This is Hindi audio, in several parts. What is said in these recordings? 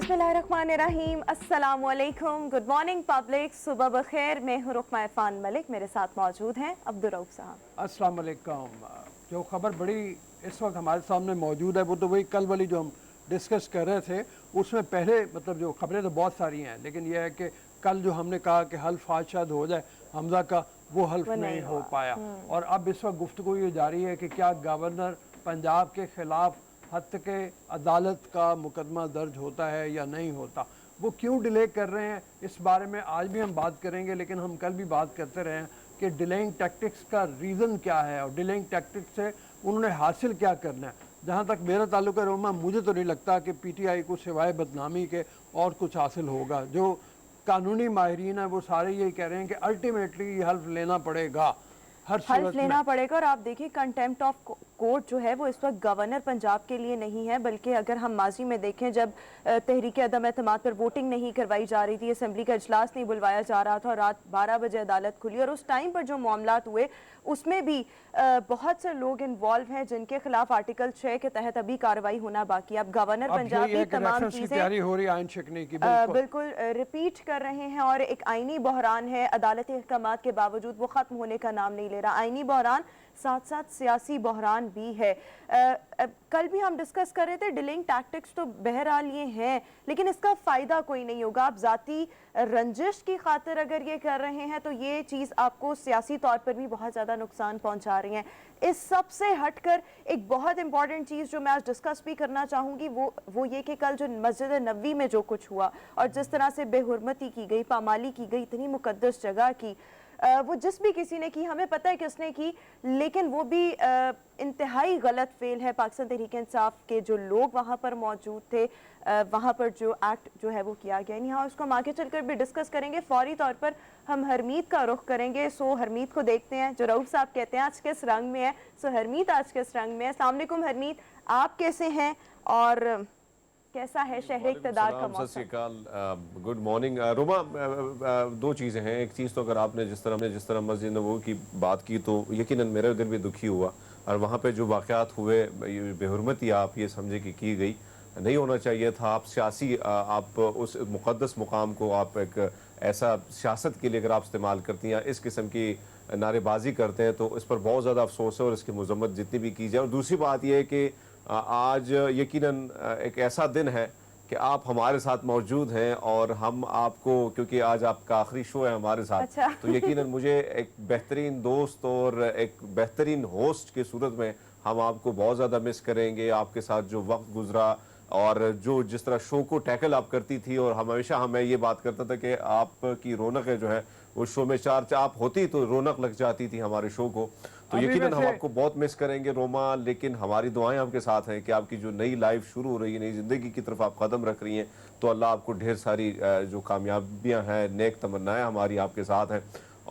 बिस्मिल्लाहिर्रहमानिर्रहीम, अस्सलामुअलैकुम, गुड मॉर्निंग पब्लिक, सुबह बखैर। मैं हूँ रुकमा इरफान मलिक, मेरे साथ मौजूद हैं अब्दुर्रऊफ साहब। अस्सलाम वालेकुम। जो खबर बड़ी इस वक्त हमारे सामने मौजूद है वो तो वही कल वाली जो हम डिस्कस कर रहे थे, उसमें पहले मतलब जो खबरें तो बहुत सारी हैं, लेकिन यह है कि कल जो हमने कहा कि हल्फ आज शायद हो जाए हमजा का, वो हल्फ नहीं हो पाया। और अब इस वक्त गुफ्तगू ये जारी है कि क्या गवर्नर पंजाब के ख़िलाफ़ हद के अदालत का मुकदमा दर्ज होता है या नहीं होता। वो क्यों डिले कर रहे हैं इस बारे में आज भी हम बात करेंगे, लेकिन हम कल भी बात करते रहे हैं कि डिलेइंग टैक्टिक्स का रीज़न क्या है और डिलेइंग टैक्टिक्स से उन्होंने हासिल क्या करना है। जहाँ तक मेरा ताल्लुक है रोमा, मुझे तो नहीं लगता कि पीटीआई को सिवाय बदनामी के और कुछ हासिल होगा। जो कानूनी माहिरीन है वो सारे यही कह रहे हैं कि अल्टीमेटली हल्फ लेना पड़ेगा, हल्फ लेना पड़ेगा। और आप देखिए कंटेम्प्ट ऑफ कोर्ट जो है वो इस वक्त गवर्नर पंजाब के लिए नहीं है, बल्कि अगर हम माजी में देखें जब तहरीक अदम एतमाद पर वोटिंग नहीं करवाई जा रही थी, असम्बली का इजलास नहीं बुलवाया जा रहा था और रात 12 बजे अदालत खुली और उस टाइम पर जो मामलात हुए उसमें भी बहुत से लोग इन्वॉल्व हैं जिनके खिलाफ आर्टिकल 6 के तहत अभी कार्रवाई होना बाकी है। अब गवर्नर पंजाब भी तमाम चीजें हो रही है बिल्कुल रिपीट कर रहे हैं और एक आईनी बहरान है, अदालती अहकामात के बावजूद वो खत्म होने का नाम नहीं ले रहा। आईनी बहरान साथ साथ सियासी बहरान भी है। कल भी हम डिस्कस कर रहे थे, डिलेइंग टैक्टिक्स तो बहरहाल ये हैं, लेकिन इसका फायदा कोई नहीं होगा। आप जाती रंजिश की खातिर अगर ये कर रहे हैं तो ये चीज़ आपको सियासी तौर पर भी बहुत ज़्यादा नुकसान पहुंचा रही है। इस सब से हटकर एक बहुत इंपॉर्टेंट चीज़ जो मैं आज डिस्कस भी करना चाहूँगी वो ये कि कल जो मस्जिद नबवी में जो कुछ हुआ और जिस तरह से बेहुरमती की गई, पामाली की गई इतनी मुकद्दस जगह की, वो जिस भी किसी ने की, हमें पता है किसने की, लेकिन वो भी इंतहाई गलत फेल है। पाकिस्तान तहरीक इंसाफ के जो लोग वहाँ पर मौजूद थे, वहाँ पर जो एक्ट जो है वो किया गया। यहाँ उसको हम आगे चलकर भी डिस्कस करेंगे। फौरी तौर पर हम हरमीत का रुख करेंगे। सो हरमीत को देखते हैं जो रऊफ साहब कहते हैं आज किस रंग में है। सो हरमीत आज किस रंग में है। अस्सलाम वालेकुम हरमीत, आप कैसे हैं और कैसा है शहर इक़्तिदार का मौसम? Good morning Roma. दो चीज़ें हैं। एक चीज़ तो अगर आपने जिस तरह मस्जिद नबवी की बात की तो यकीनन मेरा दिल भी दुखी हुआ और वहाँ पे जो वाक़यात हुए, बेहुरमती आप ये समझे कि की गई, नहीं होना चाहिए था। आप सियासी आप उस मुक़द्दस मुकाम को आप एक ऐसा सियासत के लिए अगर आप इस्तेमाल करती हैं, इस किस्म की नारेबाजी करते हैं तो इस पर बहुत ज़्यादा अफसोस है और इसकी मज़म्मत जितनी भी की जाए। और दूसरी बात यह है कि आज यकीनन एक ऐसा दिन है कि आप हमारे साथ मौजूद हैं और हम आपको, क्योंकि आज आपका आखिरी शो है हमारे साथ, अच्छा। तो यकीनन मुझे एक बेहतरीन दोस्त और एक बेहतरीन होस्ट की सूरत में हम आपको बहुत ज़्यादा मिस करेंगे। आपके साथ जो वक्त गुजरा और जो जिस तरह शो को टैकल आप करती थी, और हमेशा हमें ये बात करता था कि आपकी रौनक जो है उस शो में चार आप होती तो रौनक लग जाती थी हमारे शो को। तो यकीनन हम आपको बहुत मिस करेंगे रोमा, लेकिन हमारी दुआएं आपके साथ हैं कि आपकी जो नई लाइफ शुरू हो रही है, नई ज़िंदगी की तरफ आप कदम रख रही हैं, तो अल्लाह आपको ढेर सारी जो कामयाबियां हैं, नेक तमन्नाएं हमारी आपके साथ हैं।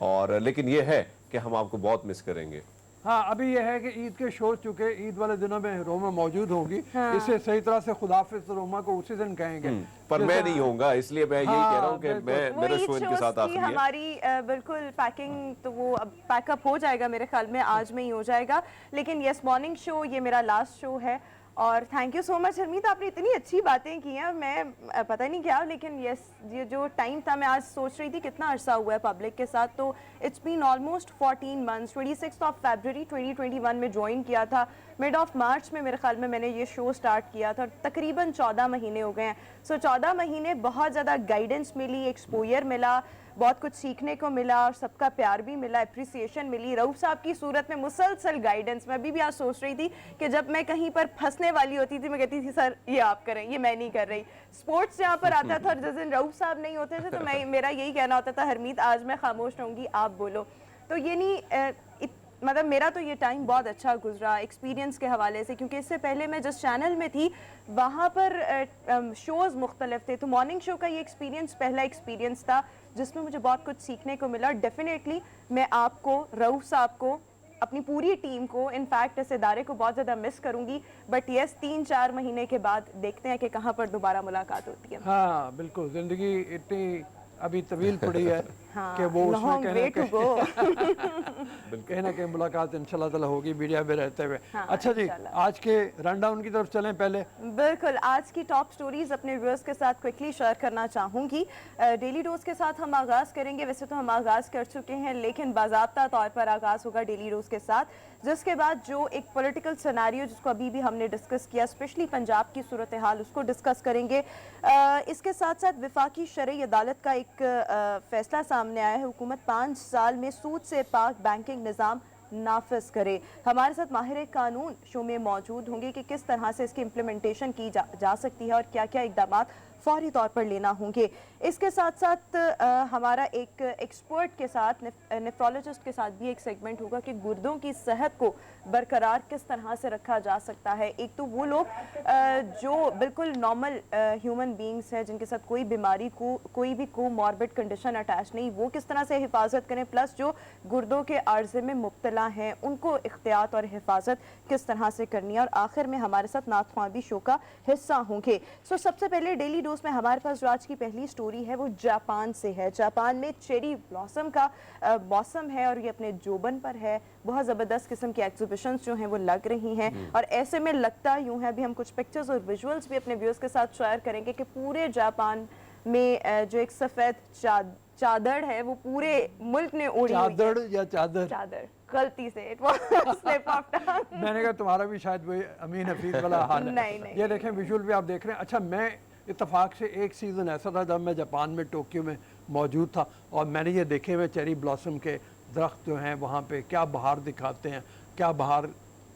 और लेकिन ये है कि हम आपको बहुत मिस करेंगे। हाँ, अभी यह है कि ईद के शो चुके, ईद वाले दिनों में रोमा मौजूद होगी। हाँ। इससे सही तरह से खुदाफिज रोमा को उसी दिन कहेंगे, पर मैं नहीं होऊंगा, इसलिए मैं यही कह रहा हूँ कि मैं मेरा शो इनके साथ आखिरी है। हमारी बिल्कुल पैकिंग तो वो अब पैकअप हो जाएगा, मेरे ख्याल में आज में ही हो जाएगा। लेकिन यस, मॉर्निंग शो ये मेरा लास्ट शो है और thank you so much Harmeet, आपने इतनी अच्छी बातें की हैं। मैं पता नहीं क्या, लेकिन यस, ये जो टाइम था, मैं आज सोच रही थी कितना अरसा हुआ है पब्लिक के साथ, तो इट्स बीन ऑलमोस्ट 14 मंथ्स। 26 फरवरी 2021 में ज्वाइन किया था, मिड ऑफ मार्च में मेरे ख्याल में मैंने ये शो स्टार्ट किया था और तकरीबन 14 महीने हो गए हैं। सो 14 महीने बहुत ज़्यादा गाइडेंस मिली, एक्सपोजर मिला, बहुत कुछ सीखने को मिला और सबका प्यार भी मिला, अप्रिसिएशन मिली। रऊफ साहब की सूरत में मुसलसल गाइडेंस। मैं अभी आज सोच रही थी कि जब मैं कहीं पर फंसने वाली होती थी, मैं कहती थी सर ये आप करें, ये मैं नहीं कर रही। स्पोर्ट्स जहाँ पर आता था और जिस दिन रऊफ साहब नहीं होते थे तो मेरा यही कहना होता था, हरमीत आज मैं खामोश रहूँगी, आप बोलो। तो ये नहीं मतलब मेरा तो ये टाइम बहुत अच्छा गुजरा एक्सपीरियंस के हवाले से, क्योंकि इससे पहले मैं जिस चैनल में थी वहाँ पर शोज़ मुख्तलिफ थे। तो मॉर्निंग शो का ये एक्सपीरियंस पहला एक्सपीरियंस था जिसमें मुझे बहुत कुछ सीखने को मिला। डेफिनेटली मैं आपको, रऊफ साहब को, अपनी पूरी टीम को, इनफैक्ट इस इदारे को बहुत ज़्यादा मिस करूँगी। बट यस, 3-4 महीने के बाद देखते हैं कि कहाँ पर दोबारा मुलाकात होती है। हाँ बिल्कुल, ज़िंदगी इतनी अभी तवील पड़ी है हाँ, कि वो उसमें long way to go। कहीं ना कहीं मुलाकात इंशाल्लाह ताला होगी मीडिया में रहते हुए। हाँ, अच्छा जी, इंशाल्लाह। आज के रनडाउन की तरफ चलें पहले। बिल्कुल, आज की टॉप स्टोरीज अपने व्यूअर्स के साथ क्विकली शेयर करना चाहूँगी। डेली डोज के साथ हम आगाज़ करेंगे। वैसे तो हम आगाज़ कर चुके हैं, लेकिन बाज़ाब्ता तौर पर आगाज़ होगा डेली डोज के साथ, जिसके बाद जो एक पॉलिटिकल सिनेरियो जिसको अभी भी हमने डिस्कस किया, स्पेशली पंजाब की सूरत हाल, उसको डिस्कस करेंगे। इसके साथ साथ वफाकी शरई अदालत का एक फैसला सामने आया है। हुकूमत 5 साल में सूद से पाक बैंकिंग निज़ाम नाफिज करे। हमारे साथ माहिर कानून शो में मौजूद होंगे कि किस तरह से इसकी इम्प्लीमेंटेशन की जा सकती है और क्या क्या इकदाम फौरी तौर पर लेना होंगे। इसके साथ साथ हमारा एक एक्सपर्ट के साथ, नेफ्रोलॉजिस्ट के साथ भी एक सेगमेंट होगा कि गुर्दों की सेहत को बरकरार किस तरह से रखा जा सकता है। एक तो वो लोग जो बिल्कुल नॉर्मल ह्यूमन बींग्स हैं, जिनके साथ कोई बीमारी को, कोई भी कोमॉर्बिड कंडीशन अटैच नहीं, वो किस तरह से हिफाजत करें, प्लस जो गुर्दों के अर्जे में मुब्तला हैं उनको एहतियात और हिफाजत किस तरह से करनी है। और आखिर में हमारे साथ नात ख्वां भी शो का हिस्सा होंगे। सो सबसे पहले डेली डोज में हमारे पास जो आज की पहली स्टोरी है वो जापान से है। जापान में चेरी ब्लॉसम का मौसम है और ये अपने जोबन पर है। बहुत ज़बरदस्त किस्म की एग्जीबिशंस जो हैं वो लग रही हैं और ऐसे में लगता यूँ है, अभी हम कुछ पिक्चर्स और विजुअल्स भी अपने व्यूअर्स के साथ शेयर करेंगे कि पूरे जापान में जो एक सफ़ेद चादर है वो पूरे मुल्क ने ओढ़ी हुई है। चादर या चादर? चादर, गलती से it was a slip of tongue। मैंने कहा तुम्हारा भी शायद वही अमीन हफीज वाला हाल है। नहीं। ये देखें विजुअल भी आप देख रहे हैं। अच्छा, मैं इत्तेफाक से एक सीज़न ऐसा था जब मैं जापान में टोक्यो में मौजूद था और मैंने ये देखे हुए चेरी ब्लॉसम के दरख्त जो हैं वहाँ पे क्या बहार दिखाते हैं, क्या बहार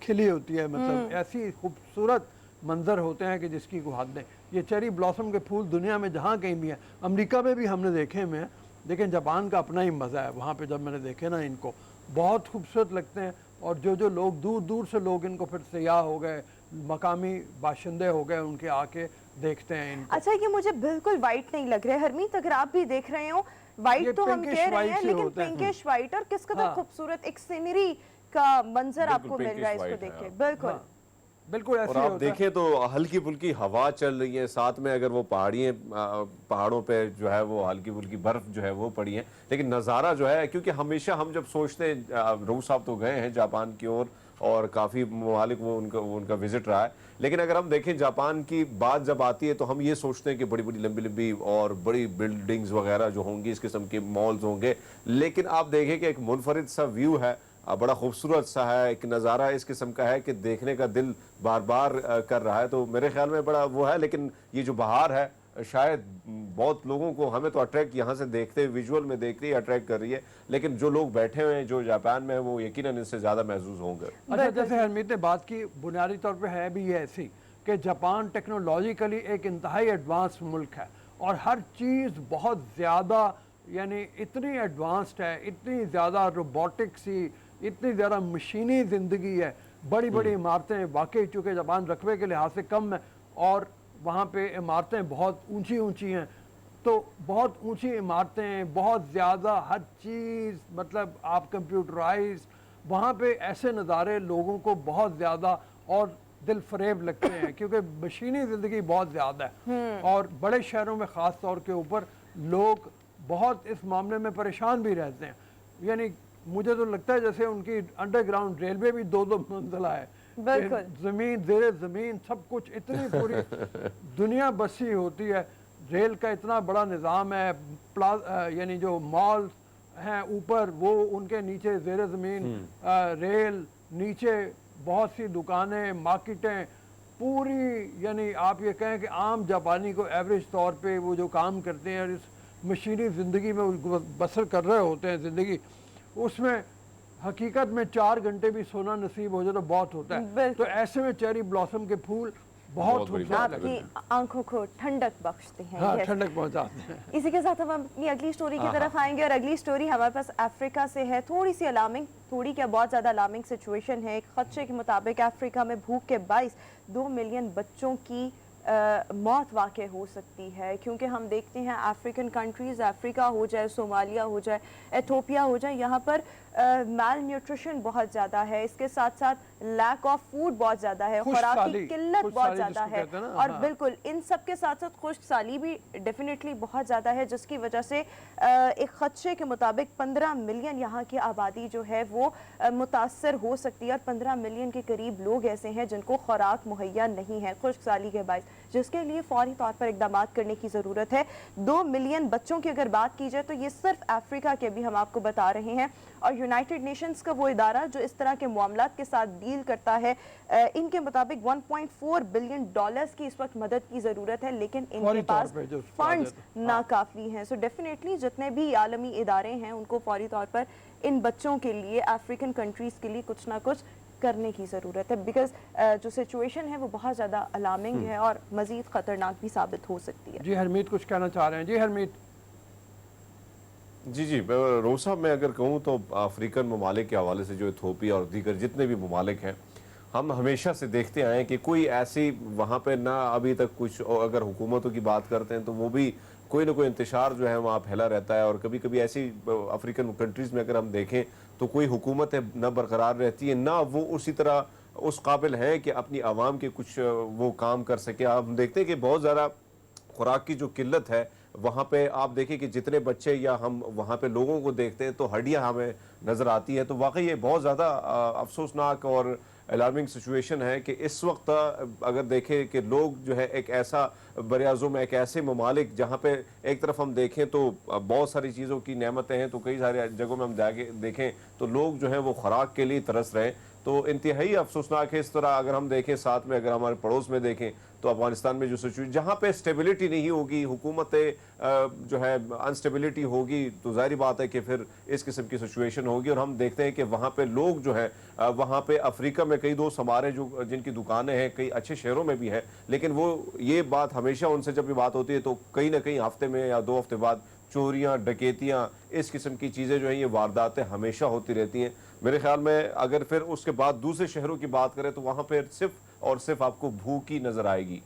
खिली होती है, मतलब ऐसी खूबसूरत मंजर होते हैं कि जिसकी कोई हद नहीं। ये चेरी ब्लॉसम के फूल दुनिया में जहाँ कहीं भी हैं, अमेरिका में भी हमने देखे हुए हैं, लेकिन जापान का अपना ही मज़ा है। वहाँ पे जब मैंने देखे ना इनको, बहुत खूबसूरत लगते हैं। और जो लोग दूर दूर से लोग इनको फिर सयाह हो गए, मकामी बाशिंदे हो गए, उनके आके देखते हैं इनको। अच्छा, ये मुझे बिल्कुल वाइट नहीं लग रहा है हरमीत, अगर आप भी देख रहे हो। वाइट तो हम कह रहे हैं, लेकिन पिंकिश वाइट, और किस कदर खूबसूरत एक सीनरी का मंजर आपको मिल रहा है इसको देख के। बिल्कुल बिल्कुल ऐसे और आप देखें तो हल्की फुल्की हवा चल रही है, साथ में अगर वो पहाड़ों पे जो है वो हल्की फुल्की बर्फ जो है वो पड़ी है, लेकिन नज़ारा जो है, क्योंकि हमेशा हम जब सोचते हैं, रोहू साहब तो गए हैं जापान की ओर और काफ़ी ममालिक वो उनका विजिट रहा है, लेकिन अगर हम देखें जापान की बात जब आती है तो हम ये सोचते हैं कि बड़ी बड़ी लंबी लंबी और बड़ी बिल्डिंग्स वगैरह जो होंगी, इस किस्म के मॉल्स होंगे, लेकिन आप देखें कि एक मुनफरिद सा व्यू है, बड़ा खूबसूरत सा है, एक नज़ारा इस किस्म का है कि देखने का दिल बार बार कर रहा है। तो मेरे ख्याल में बड़ा वो है, लेकिन ये जो बहार है शायद बहुत लोगों को, हमें तो अट्रैक्ट यहाँ से देखते विजुअल में देख रही है, अट्रैक्ट कर रही है, लेकिन जो लोग बैठे हुए हैं जो जापान में है वो यकीनन इससे ज़्यादा महसूस होंगे। अच्छा, जैसे हरमीत ने बात की, बुनियादी तौर पे है भी ये ऐसी कि जापान टेक्नोलॉजिकली एक इंतहाई एडवांस मुल्क है और हर चीज़ बहुत ज़्यादा, यानी इतनी एडवांस्ड है, इतनी ज़्यादा रोबोटिक्स, इतनी ज़्यादा मशीनी ज़िंदगी है, बड़ी बड़ी इमारतें, वाकई चूँकि जापान रकबे के लिहाज से कम है और वहाँ पे इमारतें बहुत ऊंची ऊंची हैं, तो बहुत ऊंची इमारतें, बहुत ज़्यादा हर चीज़, मतलब आप कंप्यूटराइज, वहाँ पे ऐसे नज़ारे लोगों को बहुत ज़्यादा और दिल फरेब लगते हैं क्योंकि मशीनी ज़िंदगी बहुत ज़्यादा है और बड़े शहरों में ख़ास तौर के ऊपर लोग बहुत इस मामले में परेशान भी रहते हैं। यानी मुझे तो लगता है जैसे उनकी अंडरग्राउंड रेलवे भी 2-2 मंजिला है, जमीन जेरे जमीन सब कुछ, इतनी पूरी दुनिया बसी होती है, रेल का इतना बड़ा निज़ाम है, यानी जो मॉल हैं ऊपर वो उनके नीचे जेरे ज़मीन रेल, नीचे बहुत सी दुकानें, मार्केटें पूरी, यानी आप ये कहें कि आम जापानी को एवरेज तौर पे वो जो काम करते हैं और इस मशीनी ज़िंदगी में बसर कर रहे होते हैं ज़िंदगी, उसमें हकीकत में 4 घंटे भी सोना नसीब हो जाए तो बहुत होता है। तो ऐसे में चेरी ब्लॉसम के फूल बहुत आपकी आंखों को ठंडक बख्शते हैं। हाँ, ठंडक पहुंचाते हैं। इसी के साथ हम अपनी अगली स्टोरी की तरफ आएंगे और अगली स्टोरी हमारे पास अफ्रीका से है। थोड़ी सी अलार्मिंग, थोड़ी क्या बहुत ज़्यादा अलार्मिंग सिचुएशन है। एक खदशे के मुताबिक अफ्रीका में भूख के बाइस 2 मिलियन बच्चों की मौत वाक़ हो सकती है, क्योंकि हम देखते हैं अफ्रीकन कंट्रीज़, अफ्रीका हो जाए, सोमालिया हो जाए, एथोपिया हो जाए, यहाँ पर माल न्यूट्रिशन बहुत ज़्यादा है। इसके साथ साथ लैक ऑफ फूड बहुत ज्यादा है, खुराक की खुशहाली, किल्लत बहुत खुशहाली ज्यादा जिसको है, कहते हैं ना, और हाँ। बिल्कुल इन सब के साथ साथ खुशहाली भी डेफिनेटली बहुत ज़्यादा है, जिसकी वजह से एक खदशे के मुताबिक 15 मिलियन यहाँ की आबादी जो है वो मुतासर हो सकती है, और 15 मिलियन के करीब लोग ऐसे हैं जिनको खुराक मुहैया नहीं है खुशहाली के बायस, जिसके लिए फौरी तौर पर इकदाम करने की ज़रूरत है। 2 मिलियन बच्चों की अगर बात की जाए तो ये सिर्फ अफ्रीका के भी हम आपको बता रहे हैं, और यूनाइटेड नेशंस का वो इदारा जो इस तरह के मामलात के साथ डील करता है, इनके मुताबिक 1.4 बिलियन डॉलर्स की इस वक्त मदद की ज़रूरत है, लेकिन इनके फौरी तौर पास पे जो फंड्स हाँ। नाकाफी हैं। सो डेफिनेटली जितने भी आलमी इदारे हैं उनको फौरी तौर पर इन बच्चों के लिए, अफ्रीकन कंट्रीज़ के लिए कुछ ना कुछ करने की ज़रूरत है, बिकॉज जो सिचुएशन है वो बहुत ज़्यादा अलार्मिंग है और मज़ीद ख़तरनाक भी साबित हो सकती है। जी हरमीत कुछ कहना चाह रहे हैं? जी हरमीत। जी रोसा, मैं अगर कहूँ तो अफ्रीकन ममालिक के हवाले से जो इथोपिया और दीगर जितने भी ममालिक हैं, हम हमेशा से देखते आए हैं कि कोई ऐसी वहाँ पे ना अभी तक कुछ, और अगर हुकूमतों की बात करते हैं तो वो भी कोई ना कोई इंतशार जो है वहाँ फैला रहता है, और कभी कभी ऐसी अफ्रीकन कंट्रीज़ में अगर हम देखें तो कोई हुकूमत है ना बरकरार रहती है, ना वो उसी तरह उस काबिल है कि अपनी आवाम के कुछ वो काम कर सके। आप देखते हैं कि बहुत ज़्यादा खुराक की जो किल्लत है वहाँ पे, आप देखिए कि जितने बच्चे या हम वहाँ पे लोगों को देखते हैं तो हड्डियाँ हमें नज़र आती है। तो वाकई ये बहुत ज़्यादा अफसोसनाक और अलार्मिंग सिचुएशन है कि इस वक्त अगर देखें कि लोग जो है एक ऐसा बरियाज़ों में एक ऐसे ममालिक जहाँ पे एक तरफ हम देखें तो बहुत सारी चीज़ों की नेमतें हैं, तो कई सारे जगहों में हम जाके देखें तो लोग जो हैं वो खुराक के लिए तरस रहे हैं। तो इंतहाई अफसोसनाक है। इस तरह अगर हम देखें साथ में, अगर हमारे पड़ोस में देखें तो अफगानिस्तान में जो सिचुएशन, जहाँ पे स्टेबिलिटी नहीं होगी, हुकूमतें जो है अनस्टेबिलिटी होगी, तो जाहिर बात है कि फिर इस किस्म की सिचुएशन होगी। और हम देखते हैं कि वहाँ पे लोग जो है वहाँ पे अफ्रीका में कई दोस्त हमारे जो जिनकी दुकानें हैं कई अच्छे शहरों में भी हैं, लेकिन वो ये बात हमेशा उनसे जब भी बात होती है तो कहीं ना कहीं हफ्ते में या 2 हफ्ते बाद चोरियाँ, डकैतियाँ, इस किस्म की चीज़ें जो हैं ये वारदातें हमेशा होती रहती हैं। मेरे ख्याल में अगर फिर उसके बाद दूसरे शहरों की बात करें तो वहाँ पर सिर्फ और सिर्फ आपको भूख ही नज़र आएगी।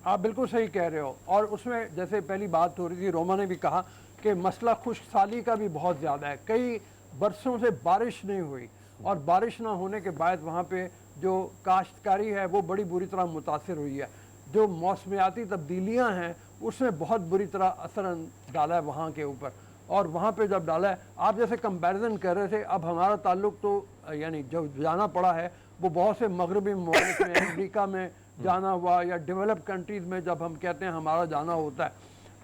आप बिल्कुल सही कह रहे हो। और उसमें जैसे पहली बात हो रही थी, रोमा ने भी कहा कि मसला खुशहाली का भी बहुत ज़्यादा है। कई बरसों से बारिश नहीं हुई, और बारिश ना होने के बाद वहाँ पे जो काश्तकारी है वो बड़ी बुरी तरह मुतासर हुई है। जो मौसमियाती तब्दीलियाँ हैं उसमें बहुत बुरी तरह असर डाला है वहाँ के ऊपर, और वहाँ पे जब डाला है, आप जैसे कंपैरिजन कर रहे थे, अब हमारा ताल्लुक तो यानी जो जाना पड़ा है वो बहुत से मगरबी ममालिक में, अमेरिका में जाना हुआ, या डेवलप कंट्रीज़ में जब हम कहते हैं हमारा जाना होता है,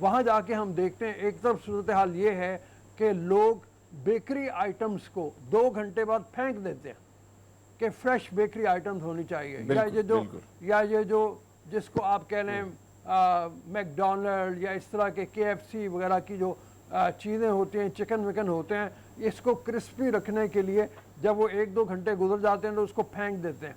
वहाँ जाके हम देखते हैं एक तरफ सूरत हाल ये है कि लोग बेकरी आइटम्स को 2 घंटे बाद फेंक देते हैं कि फ्रेश बेकरी आइटम्स होनी चाहिए, या ये जो जिसको आप कह लें मैकडोनल्ड या इस तरह के KFC वगैरह की जो चीज़ें होती हैं, चिकन विकन होते हैं, इसको क्रिस्पी रखने के लिए जब वो 1-2 घंटे गुजर जाते हैं तो उसको फेंक देते हैं।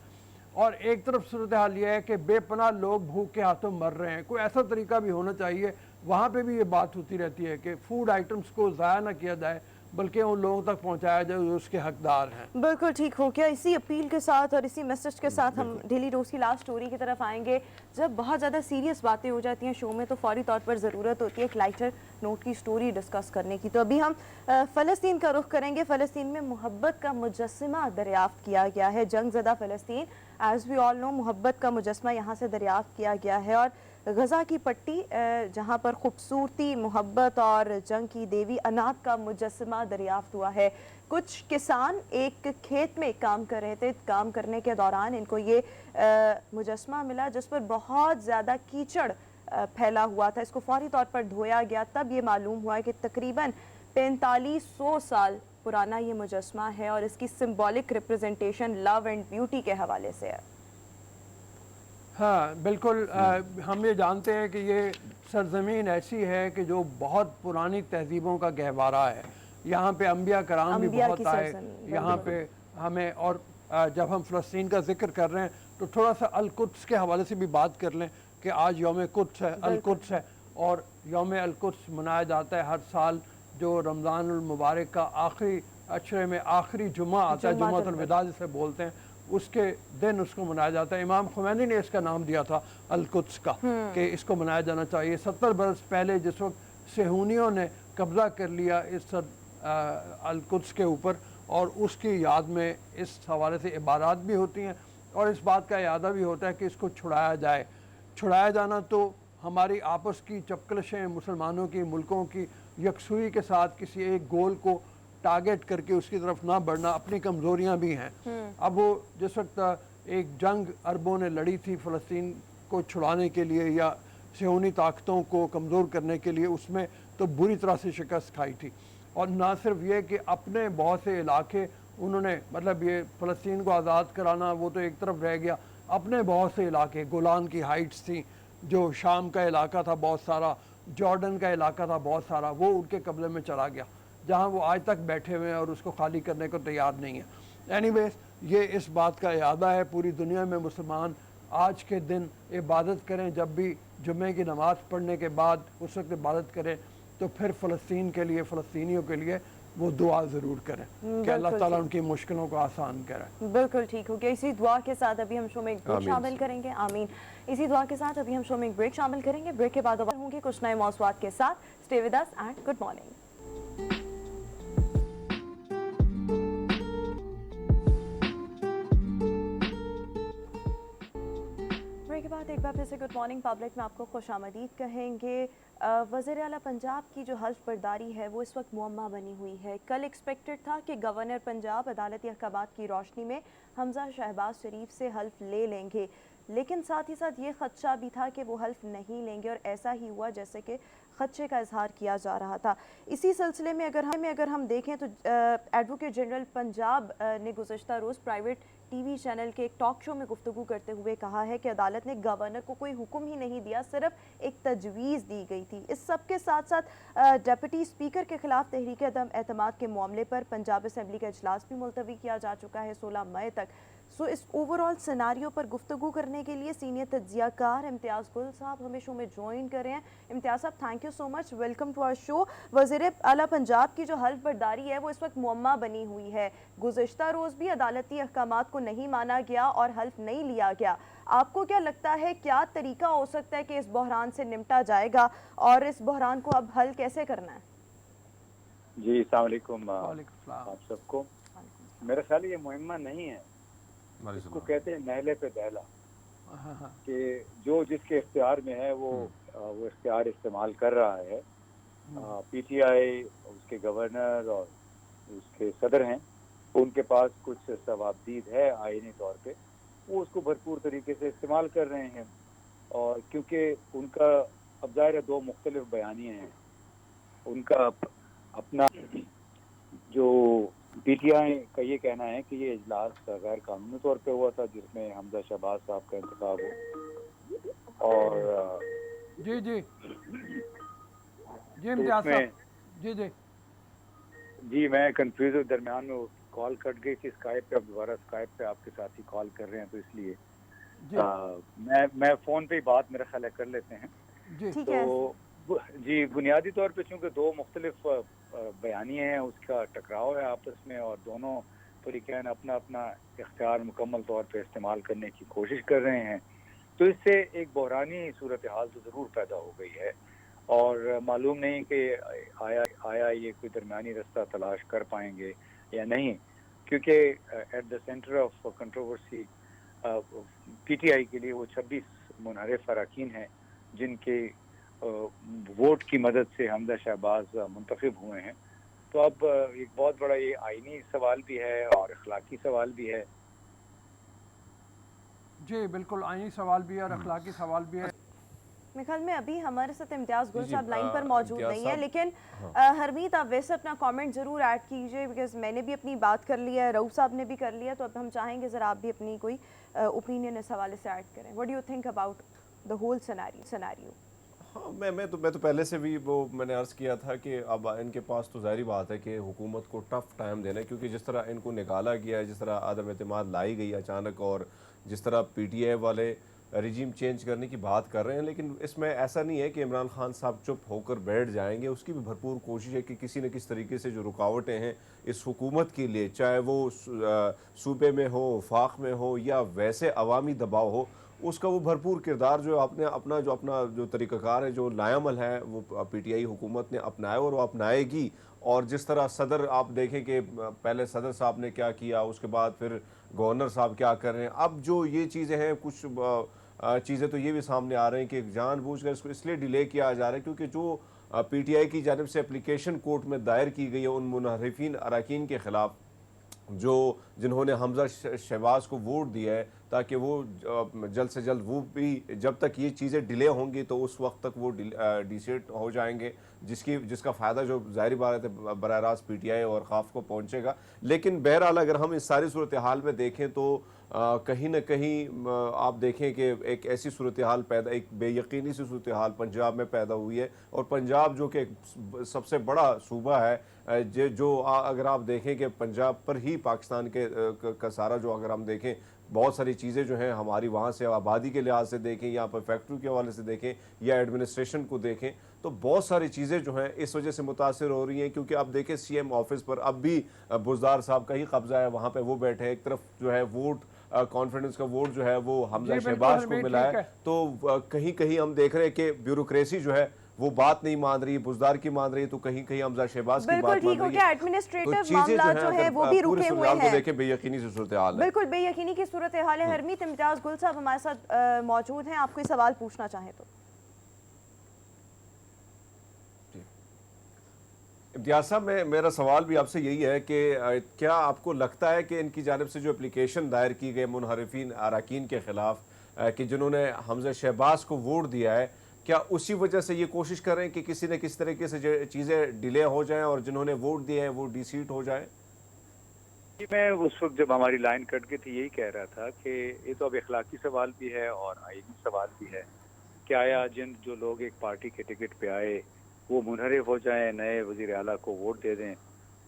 और एक तरफ सूरत हाल ये है कि बेपनाह लोग भूख के हाथों मर रहे हैं। कोई ऐसा तरीका भी होना चाहिए, वहाँ पे भी ये बात होती रहती है कि फूड आइटम्स को ज़ाया ना किया जाए, बल्कि उन लोगों तक पहुँचाया जाए जो उसके हकदार हैं। बिल्कुल ठीक हो गया। इसी अपील के साथ और इसी मैसेज के साथ हम डेली रोज़ की लास्ट स्टोरी की तरफ आएंगे। जब बहुत ज़्यादा सीरियस बातें हो जाती हैं शो में तो फौरी तौर पर ज़रूरत होती है एक लाइटर नोट की स्टोरी डिस्कस करने की। तो अभी हम फ़लस्तीन का रुख करेंगे। फ़लस्तीन में मोहब्बत का मुजस्समा दरियाफ्त किया गया है। जंग ज़दा फ़लस्तीन, एज़ वी ऑल नो, मोहब्बत का मुजस्समा यहाँ से दरियाफ्त किया गया है। और गज़ा की पट्टी जहाँ पर खूबसूरती, मोहब्बत और जंग की देवी अनात का मुजस्समा दरियाफ्त हुआ है। कुछ किसान एक खेत में काम कर रहे थे, काम करने के दौरान इनको ये मुजस्समा मिला जिस पर बहुत ज़्यादा कीचड़ फैला हुआ था। इसको फौरी तौर पर धोया गया, तब ये मालूम हुआ कि तकरीबन 4500 साल पुराना ये मुजस्समा है और इसकी symbolic representation love and beauty के हवाले से है। हाँ बिल्कुल। हम ये जानते हैं कि ये सरजमीन ऐसी है कि जो बहुत पुरानी तहजीबों का गहवारा है। यहाँ पे अंबिया कराम भी बहुत आए यहाँ पे हमें। और जब हम फ़लस्तीन का जिक्र कर रहे हैं तो थोड़ा सा अल-कुद्स के हवाले से भी बात कर लें कि आज यौम कुद्स है, अल-कुद्स है, और यौम अल-कुद्स मनाया जाता है हर साल, जो रमज़ान मुबारक का आखिरी अशरे में आखिरी जुमा आता है, जुमातुल विदा जिसे बोलते हैं, उसके दिन उसको मनाया जाता है। इमाम खुमैनी ने इसका नाम दिया था अल-कुद्स का कि इसको मनाया जाना चाहिए। 70 बरस पहले जिस वक्त सेहूनियों ने कब्ज़ा कर लिया इस अल-कुद्स के ऊपर, और उसकी याद में इस हवाले से इबारात भी होती हैं और इस बात का यादा भी होता है कि इसको छुड़ाया जाए। छुड़ाया जाना तो हमारी आपस की चपकलशें, मुसलमानों की, मुल्कों की यकसुई के साथ किसी एक गोल को टारगेट करके उसकी तरफ ना बढ़ना, अपनी कमज़ोरियाँ भी हैं। अब वो जिस वक्त एक जंग अरबों ने लड़ी थी फ़लस्तीन को छुड़ाने के लिए या सियोनी ताकतों को कमज़ोर करने के लिए, उसमें तो बुरी तरह से शिकस्त खाई थी। और ना सिर्फ ये कि अपने बहुत से इलाके उन्होंने, मतलब ये फ़लस्तीन को आज़ाद कराना वो तो एक तरफ रह गया, अपने बहुत से इलाके, गोलान की हाइट्स थी, जो शाम का इलाका था बहुत सारा, जॉर्डन का इलाका था बहुत सारा, वो उनके कब्ज़े में चला गया, जहाँ वो आज तक बैठे हुए हैं और उसको खाली करने को तैयार नहीं है। एनीवेज, ये इस बात का इरादा है पूरी दुनिया में मुसलमान आज के दिन इबादत करें, जब भी जुम्मे की नमाज़ पढ़ने के बाद उस वक्त इबादत करें तो फिर फ़लस्तीन के लिए, फ़लस्तीनियों के लिए वो दुआ ज़रूर करें कि अल्लाह ताला उनकी मुश्किलों को आसान करे। बिल्कुल ठीक हो गया। इसी दुआ के साथ अभी हम शो में एक ब्रेक शामिल करेंगे। आमीन। इसी दुआ के साथ अभी हम शो में एक ब्रेक शामिल करेंगे। ब्रेक के बाद दोबारा होंगे कुछ नए मौज़ूआत के साथ। Stay with us and good morning. Break के बाद एक बार फिर से गुड मॉर्निंग पब्लिक में आपको खुशामदीद कहेंगे। वज़ीर आला पंजाब की जो हल्फ बर्दारी है वो इस वक्त मुअम्मा बनी हुई है। कल एक्सपेक्टेड था कि गवर्नर पंजाब अदालती अहकामात की रोशनी में हमजा शहबाज शरीफ से हल्फ ले लेंगे, लेकिन साथ ही साथ ये खदशा भी था कि वो हल्फ नहीं लेंगे और ऐसा ही हुआ जैसे कि खदशे का इजहार किया जा रहा था। इसी सिलसिले में अगर हम देखें तो एडवोकेट जनरल पंजाब ने गुज़श्ता रोज़ प्राइवेट टीवी चैनल के एक टॉक शो में गुफ्तगू करते हुए कहा है कि अदालत ने गवर्नर को कोई हुक्म ही नहीं दिया, सिर्फ एक तजवीज़ दी गई थी। इस सब के साथ साथ डिप्टी स्पीकर के खिलाफ तहरीक अदम एतमाद के मामले पर पंजाब असम्बली का इजलास भी मुलतवी किया जा चुका है 16 मई तक। सो इस ओवरऑल सिनारियो पर गुफ्तगू करने के लिए सीनियर तज्जियाकार इम्तियाज़ गुल साहब हमें शो में ज्वाइन कर रहे हैं। इम्तियाज़ साहब, thank you so much, welcome to our show. वज़ीर आला पंजाब की जो हल्फ बर्दारी है वो इस वक्त मुअम्मा बनी हुई है। गुज़श्ता रोज़ भी अदालती अहकामात को नहीं माना गया और हल्फ नहीं लिया गया। आपको क्या लगता है, क्या तरीका हो सकता है कि इस बहरान से निपटा जाएगा और इस बहरान को अब हल कैसे करना है? जी अस्सलाम वालेकुम वालेकुम सलाम। आप सबको। मेरा ख्याल ये मुहिम्मा नहीं है, इसको कहते हैं नहले पे दहला, कि जो जिसके इख्तियार में है वो इख्तियार इस्तेमाल कर रहा है। पीटीआई, उसके गवर्नर और उसके सदर हैं, उनके पास कुछ सवाबदीद है आईनी तौर पे, वो उसको भरपूर तरीके से इस्तेमाल कर रहे हैं। और क्योंकि उनका अब ज़ाहिर है दो मुख्तलिफ बयानियाँ हैं, उनका अपना जो पीटीआई का ये कहना है कि ये इजलास गैर कानूनी तौर पे हुआ था जिसमें हमजा शहबाज साहब का इंतखाब हो, और जी जी जी इम्तियाज़ साहब, जी जी जी मैं कंफ्यूज हूँ, दरमियान में कॉल कट गई थी स्काइप पे, अब दोबारा स्काइप पे आपके साथ ही कॉल कर रहे हैं, तो इसलिए मैं फ़ोन पे ही बात मेरा ख्याल है कर लेते हैं। जी तो जी बुनियादी तौर पे चूँकि दो मुख्तलिफ बयानियाँ हैं, उसका टकराव है आपस में, और दोनों तरीक़ैन अपना अपना इख्तियार मुकम्मल तौर पे इस्तेमाल करने की कोशिश कर रहे हैं, तो इससे एक बहरानी सूरत हाल तो ज़रूर पैदा हो गई है। और मालूम नहीं कि आया ये कोई दरमियानी रास्ता तलाश कर पाएंगे या नहीं, क्योंकि at the centre of controversy PTI के लिए वो 26 मुनहरिफ अरकान हैं जिनके वोट की मदद से हमजा शहबाज मुंतखब हुए हैं। तो अब एक बहुत बड़ा ये आईनी सवाल भी है और अखलाकी सवाल भी है। जी बिल्कुल, आईनी सवाल भी है और अखलाकी सवाल भी है। मेरे ख्याल में अभी हमारे साथ इम्तियाज़ गुल साहब लाइन पर मौजूद नहीं है, लेकिन हरमीत आप वैसे अपना कमेंट ज़रूर ऐड कीजिए, बिकॉज मैंने भी अपनी बात कर लिया है, रऊफ साहब ने भी कर लिया, तो अब हम चाहेंगे ज़रा आप भी अपनी कोई ओपिनियन इस हवाले से ऐड करें। What do you think about the whole scenario? हाँ, मैं तो पहले से भी वो मैंने अर्ज़ किया था कि अब इनके पास तो ज़ाहिर बात है कि हुकूमत को टफ टाइम देना है, क्योंकि जिस तरह इनको निकाला गया है, जिस तरह आदम एतमाद लाई गई अचानक, और जिस तरह पीटीआई वाले रिजीम चेंज करने की बात कर रहे हैं, लेकिन इसमें ऐसा नहीं है कि इमरान खान साहब चुप होकर बैठ जाएंगे। उसकी भी भरपूर कोशिश है कि किसी न किसी तरीके से जो रुकावटें हैं इस हुकूमत के लिए, चाहे वो सूबे में हो, वफाक में हो, या वैसे अवामी दबाव हो, उसका वो भरपूर किरदार जो अपना जो तरीक़ाकार है, जो लायामल है, वो पीटीआई हुकूमत ने अपनाया और वो अपनाएगी। और जिस तरह सदर आप देखें कि पहले सदर साहब ने क्या किया, उसके बाद फिर गवर्नर साहब क्या कर रहे हैं, अब जो ये चीज़ें हैं कुछ चीज़ें तो ये भी सामने आ रही हैं कि जानबूझकर इसको इसलिए डिले किया जा रहा है क्योंकि जो पीटीआई की जानिब से एप्लीकेशन कोर्ट में दायर की गई है उन मुनहरिफिन अरकान के ख़िलाफ़ जो जिन्होंने हमजा शहबाज को वोट दिया है, ताकि वो जल्द से जल्द वो भी, जब तक ये चीज़ें डिले होंगी तो उस वक्त तक वो डिसीट हो जाएंगे, जिसका फ़ायदा जो ज़ाहिर बात है बराह रास्त पीटीआई और खाफ को पहुंचेगा। लेकिन बहरहाल अगर हम इस सारी सूरत हाल में देखें तो कहीं ना कहीं आप देखें कि एक ऐसी सूरत हाल पैदा, एक बेयकीनी सी सूरत हाल पंजाब में पैदा हुई है, और पंजाब जो कि एक सबसे बड़ा सूबा है, जो अगर आप देखें कि पंजाब पर ही पाकिस्तान का सारा जो अगर हम देखें बहुत सारी चीज़ें जो हैं हमारी वहाँ से आबादी के लिहाज से देखें, यहाँ पर फैक्ट्री के हवाले से देखें या एडमिनिस्ट्रेशन को देखें, तो बहुत सारी चीज़ें जो हैं इस वजह से मुतासर हो रही हैं। क्योंकि अब देखें सीएम ऑफिस पर अब भी बुज़दार साहब का ही कब्जा है, वहाँ पे वो बैठे हैं। एक तरफ जो है वोट कॉन्फिडेंस का वोट जो है वो हमजा शहबाज को मिला है, तो कहीं कहीं हम देख रहे हैं कि ब्यूरोक्रेसी जो है वो बात नहीं मान रही, बुज़दार की मान रही है, तो कहीं कहीं हमजा शहबाज की बात मान रही है। एडमिनिस्ट्रेटिव मामला जो है वो भी रुके हुए हैं। देखें बेयकीनी से सूरत हाल है, बिल्कुल बेयकीनी की सूरत हाल है। हरमीत इम्तियाज गुल साहब हमारे साथ मौजूद हैं, आप कोई सवाल पूछना चाहें तो। इम्तियाज साहब, मेरा सवाल भी आपसे यही है कि क्या आपको लगता है कि इनकी जानिब से जो एप्लीकेशन दायर की गई मुनहरिफिन अरकान के खिलाफ कि जिन्होंने हमजा शहबाज को वोट दिया है, क्या उसी वजह से ये कोशिश कर रहे हैं कि किसी न किसी तरीके से चीज़ें डिले हो जाएं और जिन्होंने वोट दिए हैं वो डिसीट हो जाएं? मैं उस वक्त जब हमारी लाइन कट गई थी यही कह रहा था कि ये तो अब इखलाकी सवाल भी है और आईनी सवाल भी है कि आया जिन जो लोग एक पार्टी के टिकट पे आए वो मुनहरिफ हो जाएं, नए वजीर आला को वोट दे दें,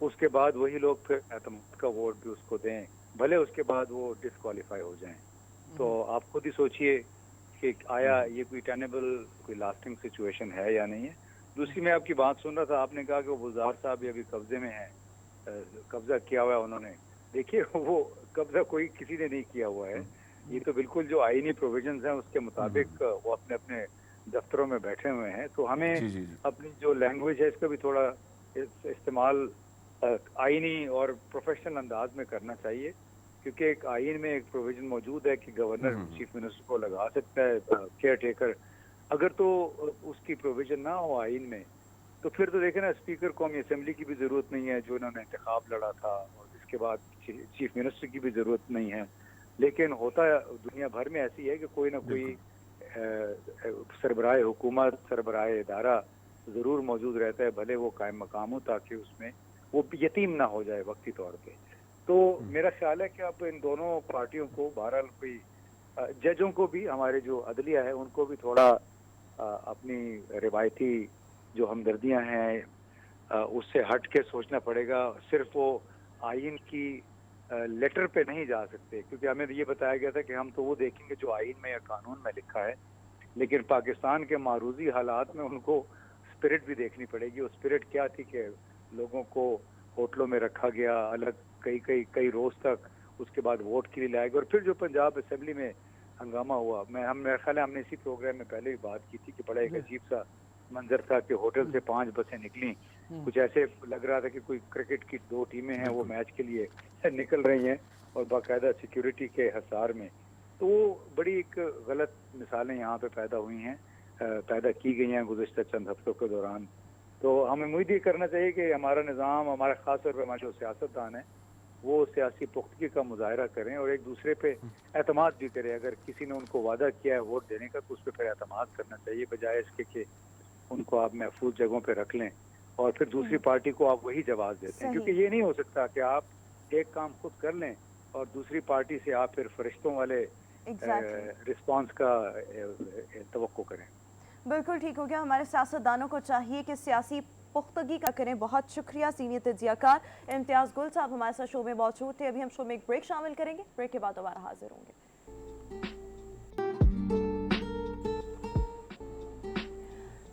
उसके बाद वही लोग फिर एतमाद का वोट भी उसको दें, भले उसके बाद वो डिसक्वालीफाई हो जाएं। तो आप खुद ही सोचिए कि आया ये कोई टेनेबल कोई लास्टिंग सिचुएशन है या नहीं है। दूसरी मैं आपकी बात सुन रहा था, आपने कहा कि वो बुज़दार साहब भी अभी कब्जे में हैं, कब्जा किया हुआ है उन्होंने। देखिए वो कब्जा कोई किसी ने नहीं किया हुआ है, ये तो बिल्कुल जो आईनी प्रोविजंस हैं उसके मुताबिक वो अपने अपने दफ्तरों में बैठे हुए हैं। तो हमें जी। अपनी जो लैंग्वेज है इसका भी थोड़ा इस्तेमाल आईनी और प्रोफेशनल अंदाज में करना चाहिए, क्योंकि एक आइन में एक प्रोविजन मौजूद है कि गवर्नर चीफ मिनिस्टर को लगा सकता है केयर टेकर। अगर तो उसकी प्रोविजन ना हो आइन में तो फिर तो देखें ना, स्पीकर कौमी असेंबली की भी ज़रूरत नहीं है जो इन्होंने इंतखाब लड़ा था, और इसके बाद चीफ मिनिस्टर की भी ज़रूरत नहीं है। लेकिन होता दुनिया भर में ऐसी है कि कोई ना कोई सरबराह हुकूमत, सरबराह इदारा ज़रूर मौजूद रहता है, भले वो कायम मकाम हो, ताकि उसमें वो यतीम ना हो जाए वक्ती तौर पे। तो मेरा ख्याल है कि अब इन दोनों पार्टियों को बहरहाल कोई जजों को भी, हमारे जो अदलिया है उनको भी थोड़ा अपनी रिवायती जो हमदर्दियां हैं उससे हट के सोचना पड़ेगा। सिर्फ वो आइन की लेटर पे नहीं जा सकते, क्योंकि हमें ये बताया गया था कि हम तो वो देखेंगे जो आइन में या कानून में लिखा है, लेकिन पाकिस्तान के मारूजी हालात में उनको स्पिरिट भी देखनी पड़ेगी। वो स्पिरिट क्या थी कि लोगों को होटलों में रखा गया अलग कई रोज तक, उसके बाद वोट के लिए लाया गया, और फिर जो पंजाब असेंबली में हंगामा हुआ, मेरा ख्याल है हमने इसी प्रोग्राम में पहले भी बात की थी कि बड़ा एक अजीब सा मंजर था कि होटल से 5 बसें निकली, कुछ ऐसे लग रहा था कि कोई क्रिकेट की 2 टीमें हैं वो मैच के लिए निकल रही हैं और बाकायदा सिक्योरिटी के हसार में। तो वो बड़ी एक गलत मिसालें यहाँ पे पैदा की गई हैं गुज़श्ता चंद हफ्तों के दौरान। तो हमें उम्मीद ये करना चाहिए कि हमारा निज़ाम, हमारा ख़ास तौर पर हमारे जो सियासतदान हैं वो सियासी पुख्तगी का मुजाहरा करें और एक दूसरे पे एतमाद भी करें। अगर किसी ने उनको वादा किया है वोट देने का तो उस पर फिर एतमाद करना चाहिए, बजाय इसके कि उनको आप महफूज जगहों पे रख लें और फिर दूसरी पार्टी को आप वही जवाब देते हैं। क्योंकि ये नहीं हो सकता कि आप एक काम खुद कर लें और दूसरी पार्टी से आप फिर फरिश्तों वाले रिस्पांस का तवक्को करें। बिल्कुल ठीक हो गया। हमारे सियासतदानों को चाहिए कि सियासी पुख्तगी का करें। बहुत शुक्रिया सीनियर तजियाकार इम्तियाज गुल साहब हमारे साथ शो में मौजूद थे। अभी हम शो में एक ब्रेक शामिल करेंगे, ब्रेक के बाद दोबारा हाजिर होंगे।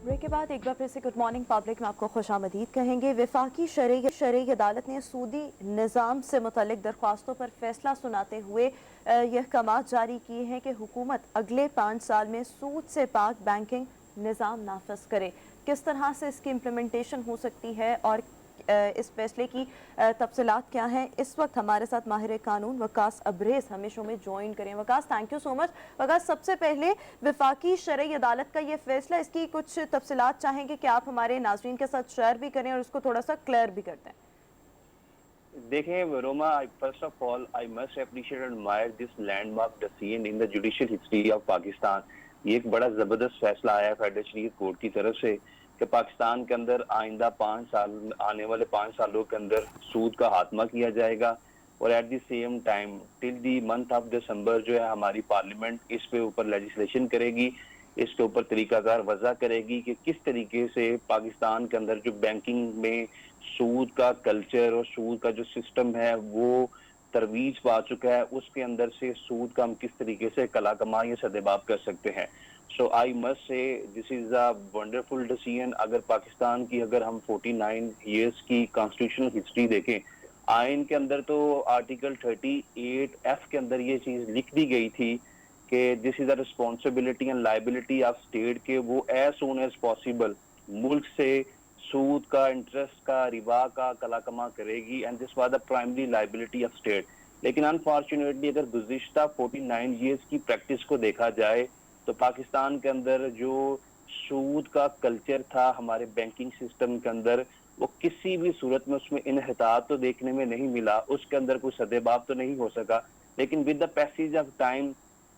ब्रेक के बाद एक बार फिर से गुड मॉर्निंग पब्लिक में आपको खुशामदीद कहेंगे। वफाकी शरई अदालत ने सूदी निज़ाम से मुतल्लिक दरख्वास्तों पर फैसला सुनाते हुए यह अहकामात जारी किए हैं कि हुकूमत अगले 5 साल में सूद से पाक बैंकिंग निज़ाम नाफिज करे। किस तरह से इसकी इम्प्लीमेंटेशन हो सकती है और इस फैसले की तफसीलात क्या हैं, इस वक्त हमारे साथ माहिर कानून वकास अब्रेज हमें शो में ज्वाइन करें। Waqas, thank you so much. Waqas, सबसे पहले वफाकी शरई अदालत का ये फैसला, इसकी कुछ तफसीलात चाहेंगे कि आप हमारे नाजरीन के साथ शेयर भी करें और उसको थोड़ा सा क्लियर भी कर दें। देखें Roma, first of all I must appreciate and admire this landmark decision in the judicial history of Pakistan. ये एक बड़ा जबरदस्त फैसला आया फेडरल शरीयत कोर्ट की तरफ से कि पाकिस्तान के अंदर आइंदा 5 साल, आने वाले 5 सालों के अंदर सूद का खात्मा किया जाएगा और at the same time till the month of December जो है हमारी पार्लियामेंट इस पे ऊपर लेजिस्लेशन करेगी, इसके ऊपर तरीकाकार वजह करेगी कि किस तरीके से पाकिस्तान के अंदर जो बैंकिंग में सूद का कल्चर और सूद का जो सिस्टम है वो तरवीज पा चुका है, उसके अंदर से सूद का हम किस तरीके से कला कमाई या सदेबाब कर सकते हैं। So I must say this is a wonderful decision. अगर पाकिस्तान की अगर हम 49 ईयर्स की कॉन्स्टिट्यूशनल हिस्ट्री देखें, आइन के अंदर तो आर्टिकल 38F के अंदर ये चीज लिख दी गई थी कि this is the responsibility and liability of state के वो एज सून एज पॉसिबल मुल्क से सूद का, इंटरेस्ट का, रिबा का कला कमा करेगी and this was the primary liability of state. लेकिन अनफॉर्चुनेटली अगर गुज़िश्ता 49 ईयर्स की प्रैक्टिस को देखा जाए तो पाकिस्तान के अंदर जो सूद का कल्चर था हमारे बैंकिंग सिस्टम के अंदर, वो किसी भी सूरत में उसमें इन्हितात तो देखने में नहीं मिला, उसके अंदर कोई सदेबाब तो नहीं हो सका। लेकिन with the passage of time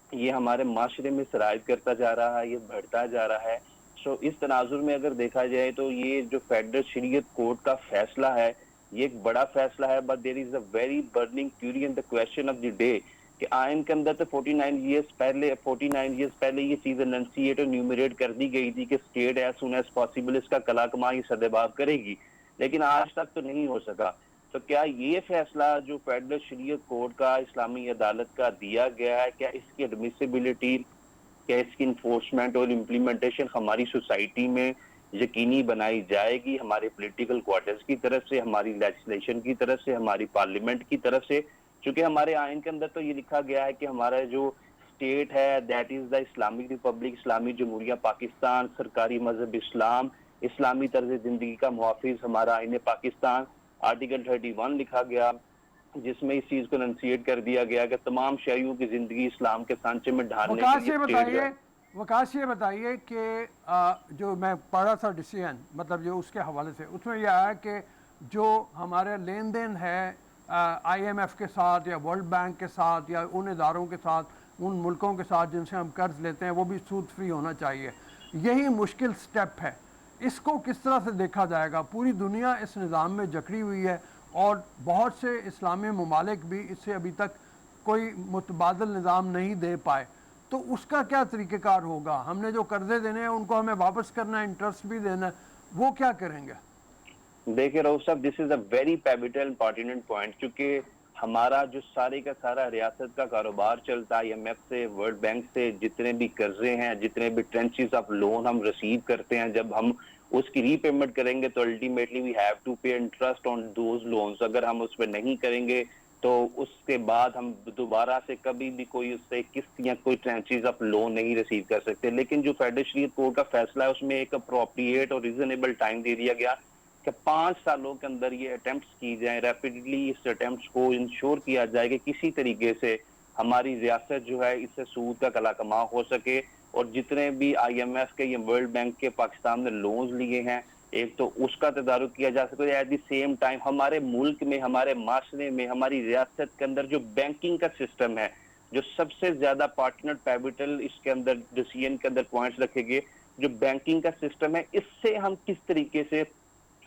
ये हमारे माशरे में सरायत करता जा रहा है, ये बढ़ता जा रहा है। सो इस तनाजुर में अगर देखा जाए तो ये जो फेडरल शरीयत कोर्ट का फैसला है ये एक बड़ा फैसला है, but there is a very burning query and the question of the day कि आइन के अंदर तो 49 ईयर्स पहले ये चीज एनंसिएट और न्यूमरेट कर दी गई थी कि state as soon as possible इसका कला कमाई सदेबाब करेगी, लेकिन आज तक तो नहीं हो सका। तो क्या ये फैसला जो फेडरल शरीयत कोर्ट का इस्लामी अदालत का दिया गया है, क्या इसकी एडमिसिबिलिटी, क्या इसकी इन्फोर्समेंट और इम्प्लीमेंटेशन हमारी सोसाइटी में यकीनी बनाई जाएगी, हमारे पॉलिटिकल क्वार्टर्स की तरफ से, हमारी लेजिस्लेशन की तरफ से, हमारी पार्लियामेंट की तरफ से? क्योंकि हमारे आइन के अंदर तो ये लिखा गया है कि हमारा जो स्टेट है that is the Islamic republic, इस्लामी जमहूरिया पाकिस्तान, सरकारी मजहब इस्लाम, इस्लामी तर्ज जिंदगी का मुहाफिज हमारा आइन पाकिस्तान। आर्टिकल 31 लिखा गया जिसमें इस चीज को एनंसिएट कर दिया गया कि तमाम शहरियों की जिंदगी इस्लाम के सांचे में ढालने वकास ये बताइए कि जो मैं पढ़ रहा था डिसीजन, मतलब जो उसके हवाले से, उसमें यह आया कि जो हमारे लेन देन है IMF के साथ या वर्ल्ड बैंक के साथ या उन इदारों के साथ, उन मुल्कों के साथ जिनसे हम कर्ज लेते हैं, वो भी सूद फ्री होना चाहिए। यही मुश्किल स्टेप है, इसको किस तरह से देखा जाएगा? पूरी दुनिया इस निज़ाम में जकड़ी हुई है और बहुत से इस्लामी ममालिक भी इससे अभी तक कोई मुतबादल निज़ाम नहीं दे पाए, तो उसका क्या तरीक़ेकार होगा? हमने जो कर्जे देने हैं उनको हमें वापस करना है, इंटरेस्ट भी देना है, वो क्या करेंगे? देखिए राउफ साहब, this is a very pivotal important point, क्योंकि हमारा जो सारे का सारा रियासत का कारोबार चलता है IMF से, वर्ल्ड बैंक से, जितने भी कर्जे हैं, जितने भी ट्रेंचेस ऑफ लोन हम रिसीव करते हैं, जब हम उसकी रीपेमेंट करेंगे तो अल्टीमेटली वी हैव टू पे इंटरेस्ट ऑन दोज लोन्स। अगर हम उस पर नहीं करेंगे तो उसके बाद हम दोबारा से कभी भी कोई उससे किस्त या कोई ट्रेंचेस ऑफ लोन नहीं रिसीव कर सकते। लेकिन जो फेडरल शरीयत कोर्ट का फैसला है उसमें एक अप्रोप्रिएट और रीजनेबल टाइम दे दिया गया कि 5 सालों के अंदर ये अटेम्प्ट्स की जाए, रैपिडली इस अटेम्प्ट्स को इंश्योर किया जाए कि किसी तरीके से हमारी रियासत जो है इससे सूद का कला कमा हो सके, और जितने भी IMF के या वर्ल्ड बैंक के पाकिस्तान ने लोन्स लिए हैं, एक तो उसका तदारुक किया जा सके। एट द सेम टाइम हमारे मुल्क में, हमारे माशरे में, हमारी रियासत के अंदर जो बैंकिंग का सिस्टम है, जो सबसे ज्यादा पार्टनर पैबिटल इसके अंदर डिसीजन के अंदर पॉइंट्स रखे गए, जो बैंकिंग का सिस्टम है, इससे हम किस तरीके से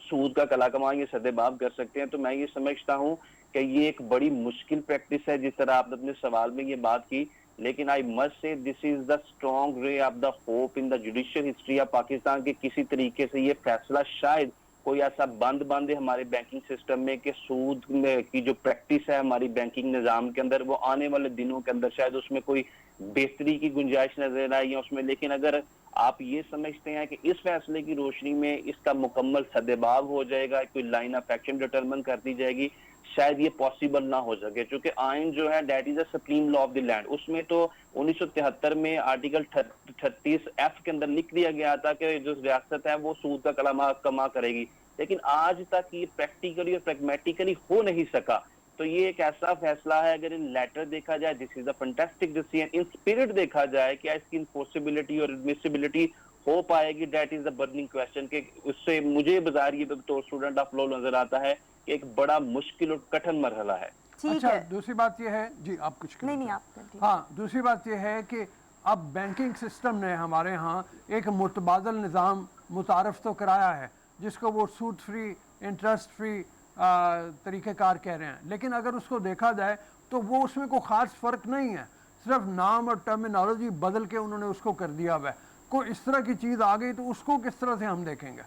सूद का कला कमाई सदेबाब कर सकते हैं। तो मैं ये समझता हूँ कि ये एक बड़ी मुश्किल प्रैक्टिस है, जिस तरह आपने अपने सवाल में ये बात की। लेकिन आई must say this is the strong ray of the hope in the judicial history of Pakistan के किसी तरीके से ये फैसला शायद कोई ऐसा बंद है हमारे बैंकिंग सिस्टम में कि सूद की जो प्रैक्टिस है हमारी बैंकिंग निजाम के अंदर, वो आने वाले दिनों के अंदर शायद उसमें कोई बेहतरी की गुंजाइश नजर आई है उसमें। लेकिन अगर आप ये समझते हैं कि इस फैसले की रोशनी में इसका मुकम्मल सदेबाब हो जाएगा, कोई लाइन ऑफ एक्शन डिटरमिन कर दी जाएगी, शायद ये पॉसिबल ना हो सके, क्योंकि आइन जो है that is a supreme law of the land. उसमें तो 1973 में आर्टिकल 36F के अंदर लिख दिया गया था कि जो रियासत है वो सूद का कमा करेगी, लेकिन आज तक ये प्रैक्टिकली और प्रैग्मेटिकली हो नहीं सका। तो ये एक ऐसा फैसला है, अगर इन लेटर देखा जाए this is a fantastic decision, in spirit देखा जाए क्या इसकी इन्फोर्सिबिलिटी और एडमिसिबिलिटी हो पाएगी, that is the burning question. के उससे मुझे बाजार ये तो स्टूडेंट ऑफ लॉ नजर आता है कि एक बड़ा मुश्किल और कठिन मरहला है। ठीक अच्छा, है। दूसरी बात यह है जी, आप कुछ नहीं नहीं, करें? आप continue। हाँ, दूसरी बात यह है कि अब बैंकिंग सिस्टम ने हमारे यहाँ एक मुतबादल निज़ाम मुतारफ़ तो कराया है, जिसको वो सूद फ्री, इंटरेस्ट फ्री तरीक़ेकार कह रहे हैं, लेकिन अगर उसको देखा जाए तो वो उसमें कोई ख़ास फ़र्क नहीं है, सिर्फ नाम और टर्मिनोलॉजी बदल के उन्होंने उसको कर दिया हुआ है। कोई इस तरह की चीज़ आ गई तो उसको किस तरह से हम देखेंगे?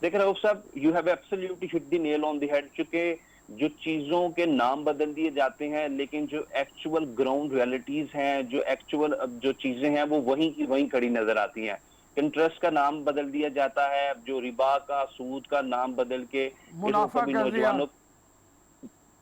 देख रहे हो साहब, you have absolutely hit the nail on the head, चूंकि जो चीजों के नाम बदल दिए जाते हैं लेकिन जो एक्चुअल ग्राउंड रियलिटीज हैं, जो एक्चुअल जो चीजें हैं वो वहीं की वहीं खड़ी नजर आती हैं। इंटरेस्ट का नाम बदल दिया जाता है, जो रिबा का सूद का नाम बदल के मुनाफा कर दिया। नौजवानों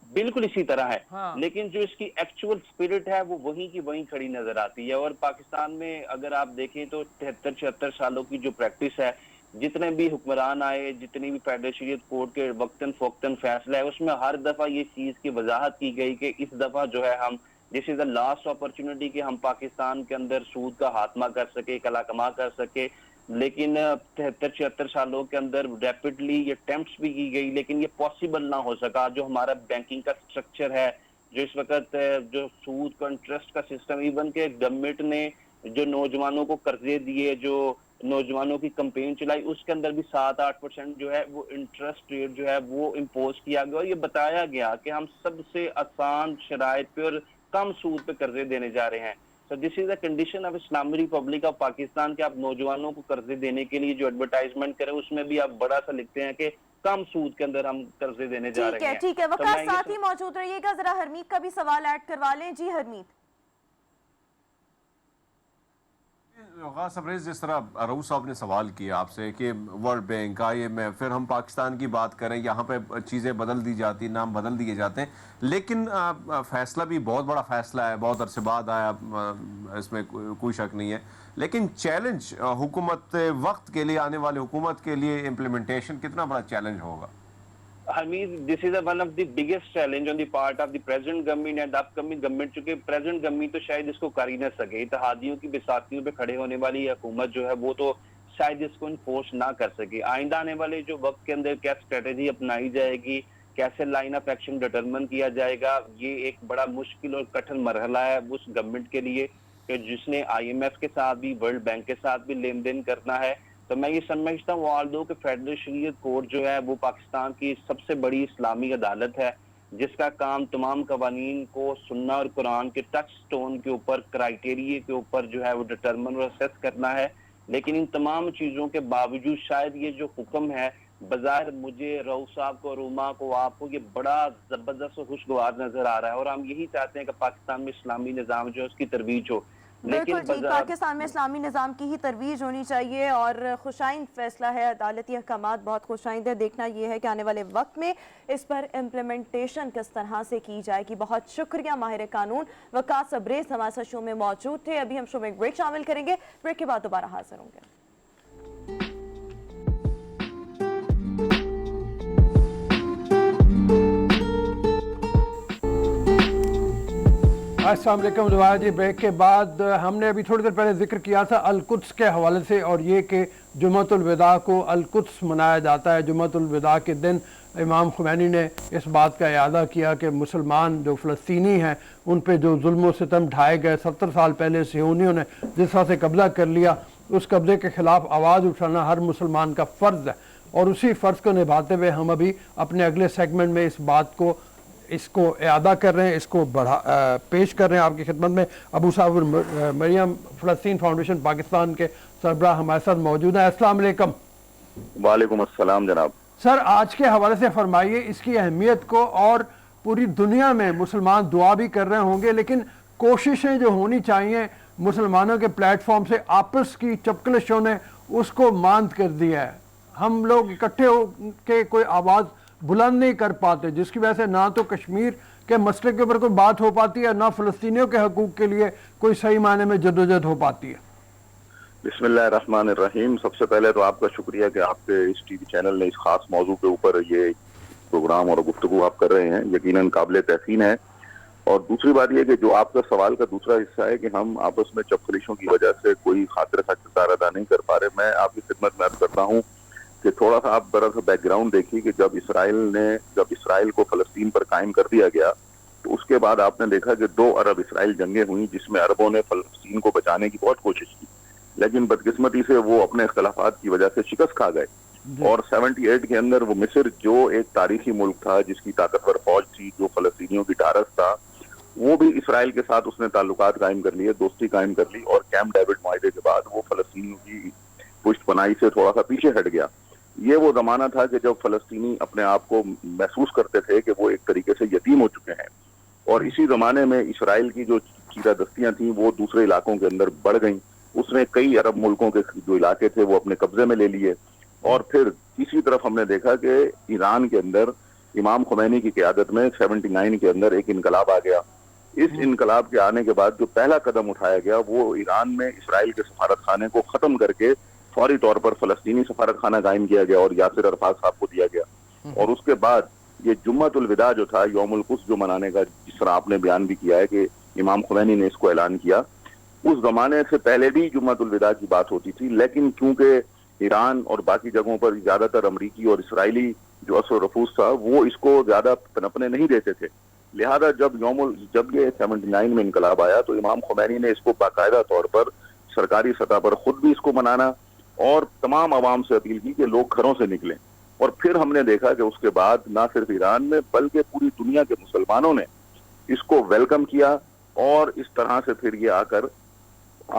बिल्कुल इसी तरह है। हाँ। लेकिन जो इसकी एक्चुअल स्पिरिट है वो वहीं की वहीं खड़ी नजर आती है। और पाकिस्तान में अगर आप देखें तो 73-76 सालों की जो प्रैक्टिस है, जितने भी हुक्मरान आए, जितनी भी फेडरल शरीयत कोर्ट के वक्तन फोक्तन फैसला है, उसमें हर दफा ये चीज की वजाहत की गई कि इस दफा जो है हम this is the last opportunity कि हम पाकिस्तान के अंदर सूद का खात्मा कर सके, कला कमा कर सके। लेकिन 73-76 सालों के अंदर रैपिडली ये अटेम्प्ट्स भी की गई, लेकिन ये पॉसिबल ना हो सका। जो हमारा बैंकिंग का स्ट्रक्चर है, जो इस वक्त जो सूद का इंटरेस्ट का सिस्टम, इवन के गवर्नमेंट ने जो नौजवानों को कर्जे दिए, जो नौजवानों की कंपेन चलाई, उसके अंदर भी 7-8% जो है वो इंटरेस्ट रेट जो है वो इम्पोज किया गया और ये बताया गया कि हम सबसे आसान शराइत पे और कम सूद पे कर्जे देने जा रहे हैं। So this is the condition of Islami Republic of Pakistan के आप नौजवानों को कर्जे देने के लिए जो एडवर्टाइजमेंट करें उसमें भी आप बड़ा सा लिखते हैं कि कम सूद के अंदर हम कर्जे देने जा रहे हैं। ठीक है, तो वकास मैं ये साथ ही मौजूद रहिएगा, जरा हरमीत का भी सवाल ऐड करवा लें। जी हरमीत। वकास सबरेज, जिस तरह रऊफ साहब ने सवाल किया आपसे कि वर्ल्ड बैंक, IMF, फिर हम पाकिस्तान की बात करें, यहाँ पे चीज़ें बदल दी जाती, नाम बदल दिए जाते हैं, लेकिन फैसला भी बहुत बड़ा फैसला है, बहुत अरसे बाद आया, इसमें कोई शक नहीं है। लेकिन चैलेंज हुकूमत वक्त के लिए, आने वाले हुकूमत के लिए इम्प्लीमेंटेशन कितना बड़ा चैलेंज होगा? Hamid, this is one of the biggest challenge on the part of the present government and upcoming government। चूंकि present government तो शायद इसको कर ही ना सके, इत्तेहादियों की बैसाखियों पे खड़े होने वाली हुकूमत जो है वो तो शायद इसको इन्फोर्स ना कर सके। आइंदा आने वाले जो वक्त के अंदर क्या स्ट्रेटेजी अपनाई जाएगी, कैसे लाइन ऑफ एक्शन डिटरमिन किया जाएगा, ये एक बड़ा मुश्किल और कठिन मरहला है उस गवर्नमेंट के लिए कि जिसने IMF के साथ भी, वर्ल्ड बैंक के साथ भी लेन देन करना है। तो मैं ये समझता हूँ वालदो कि फेडरल शरीयत कोर्ट जो है वो पाकिस्तान की सबसे बड़ी इस्लामी अदालत है, जिसका काम तमाम कवानीन को सुन्ना और कुरान के टच स्टोन के ऊपर, क्राइटेरिया के ऊपर जो है वो डिटरमिन और असेस करना है। लेकिन इन तमाम चीज़ों के बावजूद शायद ये जो हुक्म है, बाज़ाहिर मुझे रऊफ साहब को, रूमा को, आपको ये बड़ा ज़बरदस्त और खुशगवार नज़र आ रहा है और हम यही चाहते हैं कि पाकिस्तान में इस्लामी निज़ाम जो है उसकी तरवीज हो। बिल्कुल ठीक, पाकिस्तान में इस्लामी निज़ाम की ही तरवीज होनी चाहिए और खुशाइंद फैसला है, अदालती अहकामात बहुत खुशाइंद है। देखना ये है कि आने वाले वक्त में इस पर इम्प्लीमेंटेशन किस तरह से की जाएगी। बहुत शुक्रिया माहिर कानून वकास सबरेज हमारे साथ शो में मौजूद थे। अभी हम शो में एक ब्रेक शामिल करेंगे, ब्रेक के बाद दोबारा हाजिर होंगे। अस्सलाम वालेकुम दुआ जी। ब्रेक के बाद हमने अभी थोड़ी देर पहले जिक्र किया था अल-कुद्स के हवाले से और ये कि जुम्मतुल विदा को अल-कुद्स मनाया जाता है। जुम्मतुल विदा के दिन इमाम खुमैनी ने इस बात का इयादा किया कि मुसलमान जो फ़लस्तीनी हैं उन पे जो जुल्म सितम ढाए गए 70 साल पहले सियोनियों ने जिस तरह से कब्ज़ा कर लिया, उस कब्ज़े के ख़िलाफ़ आवाज़ उठाना हर मुसलमान का फ़र्ज़ है। और उसी फ़र्ज़ को निभाते हुए हम अभी अपने अगले सेगमेंट में इस बात को इसको इयादा कर रहे हैं, इसको पेश कर रहे हैं आपकी खिदमत में। अबू साबिर मरियम फ़लस्तीन फाउंडेशन पाकिस्तान के सरबराह हमारे साथ मौजूद हैं। अस्सलाम वालेकुम। वालेकुम अस्सलाम जनाब। सर, आज के हवाले से फरमाइए इसकी अहमियत को। और पूरी दुनिया में मुसलमान दुआ भी कर रहे होंगे, लेकिन कोशिशें जो होनी चाहिए मुसलमानों के प्लेटफॉर्म से आपस की चपकलशों ने उसको मांद कर दिया है। हम लोग इकट्ठे हो के कोई आवाज़ बुलंद नहीं कर पाते, जिसकी वजह से ना तो कश्मीर के मसले के ऊपर कोई बात हो पाती है, ना फ़लस्तीनियों के हकूक़ के लिए कोई सही मायने में जद्दोजहद हो पाती है। बिस्मिल्लाहिर्रहमानिर्रहीम। सबसे पहले तो आपका शुक्रिया कि आपके इस टीवी चैनल ने इस खास मौजू के ऊपर ये प्रोग्राम और गुफ्तगू आप कर रहे हैं, यकीनन काबिल तहसीन है। और दूसरी बात यह कि जो आपका सवाल का दूसरा हिस्सा है कि हम आपस में चपखलिशों की वजह से कोई खातिर खच्चर अदा नहीं कर पा रहे, मैं आपकी खिदमत में अर्ज करता हूँ कि थोड़ा सा आप दरअसल बैकग्राउंड देखिए कि जब इसराइल को फ़लस्तीन पर कायम कर दिया गया तो उसके बाद आपने देखा कि 2 अरब इसराइल जंगें हुई, जिसमें अरबों ने फ़लस्तीन को बचाने की बहुत कोशिश की, लेकिन बदकिस्मती से वो अपने इख्तलाफात की वजह से शिकस्त खा गए। और 78 के अंदर वो मिस्र, जो एक तारीखी मुल्क था, जिसकी ताकतवर फौज थी, जो फ़लस्तीनियों की टारस था, वो भी इसराइल के साथ उसने ताल्लुकात कायम कर लिए, दोस्ती कायम कर ली। और कैंप डेविड मुआहदे के बाद वो फ़लस्तीनियों की पुष्टपनाही से थोड़ा सा पीछे हट गया। ये वो जमाना था कि जब फ़लस्तीनी अपने आप को महसूस करते थे कि वो एक तरीके से यतीम हो चुके हैं। और इसी जमाने में इसराइल की जो चीरादस्तियां थी वो दूसरे इलाकों के अंदर बढ़ गईं। उसने कई अरब मुल्कों के जो इलाके थे वो अपने कब्जे में ले लिए। और फिर तीसरी तरफ हमने देखा कि ईरान के अंदर इमाम खुमैनी की क़यादत में 79 के अंदर एक इनकलाब आ गया। इस इनकलाब के आने के बाद जो पहला कदम उठाया गया वो ईरान में इसराइल के सफारत खाने को खत्म करके फौरी तौर पर फ़लस्तीनी सफारत खाना कायम किया गया और यासिर अरफात साहब को दिया गया। और उसके बाद ये जुम्मतुल विदा जो था, यौमुल कुद्स जो मनाने का, जिस तरह आपने बयान भी किया है कि इमाम खुमैनी ने इसको ऐलान किया, उस जमाने से पहले भी जुम्मतुल विदा की बात होती थी, लेकिन क्योंकि ईरान और बाकी जगहों पर ज्यादातर अमरीकी और इसराइली जो असर रफूस था वो इसको ज्यादा पनपने नहीं देते थे, लिहाजा जब ये 79 में इनकलाब आया तो इमाम खुमैनी ने इसको बाकायदा तौर पर सरकारी सतह पर खुद भी इसको मनाना और तमाम आवाम से अपील की कि लोग घरों से निकलें। और फिर हमने देखा कि उसके बाद ना सिर्फ ईरान में बल्कि पूरी दुनिया के मुसलमानों ने इसको वेलकम किया। और इस तरह से फिर ये आकर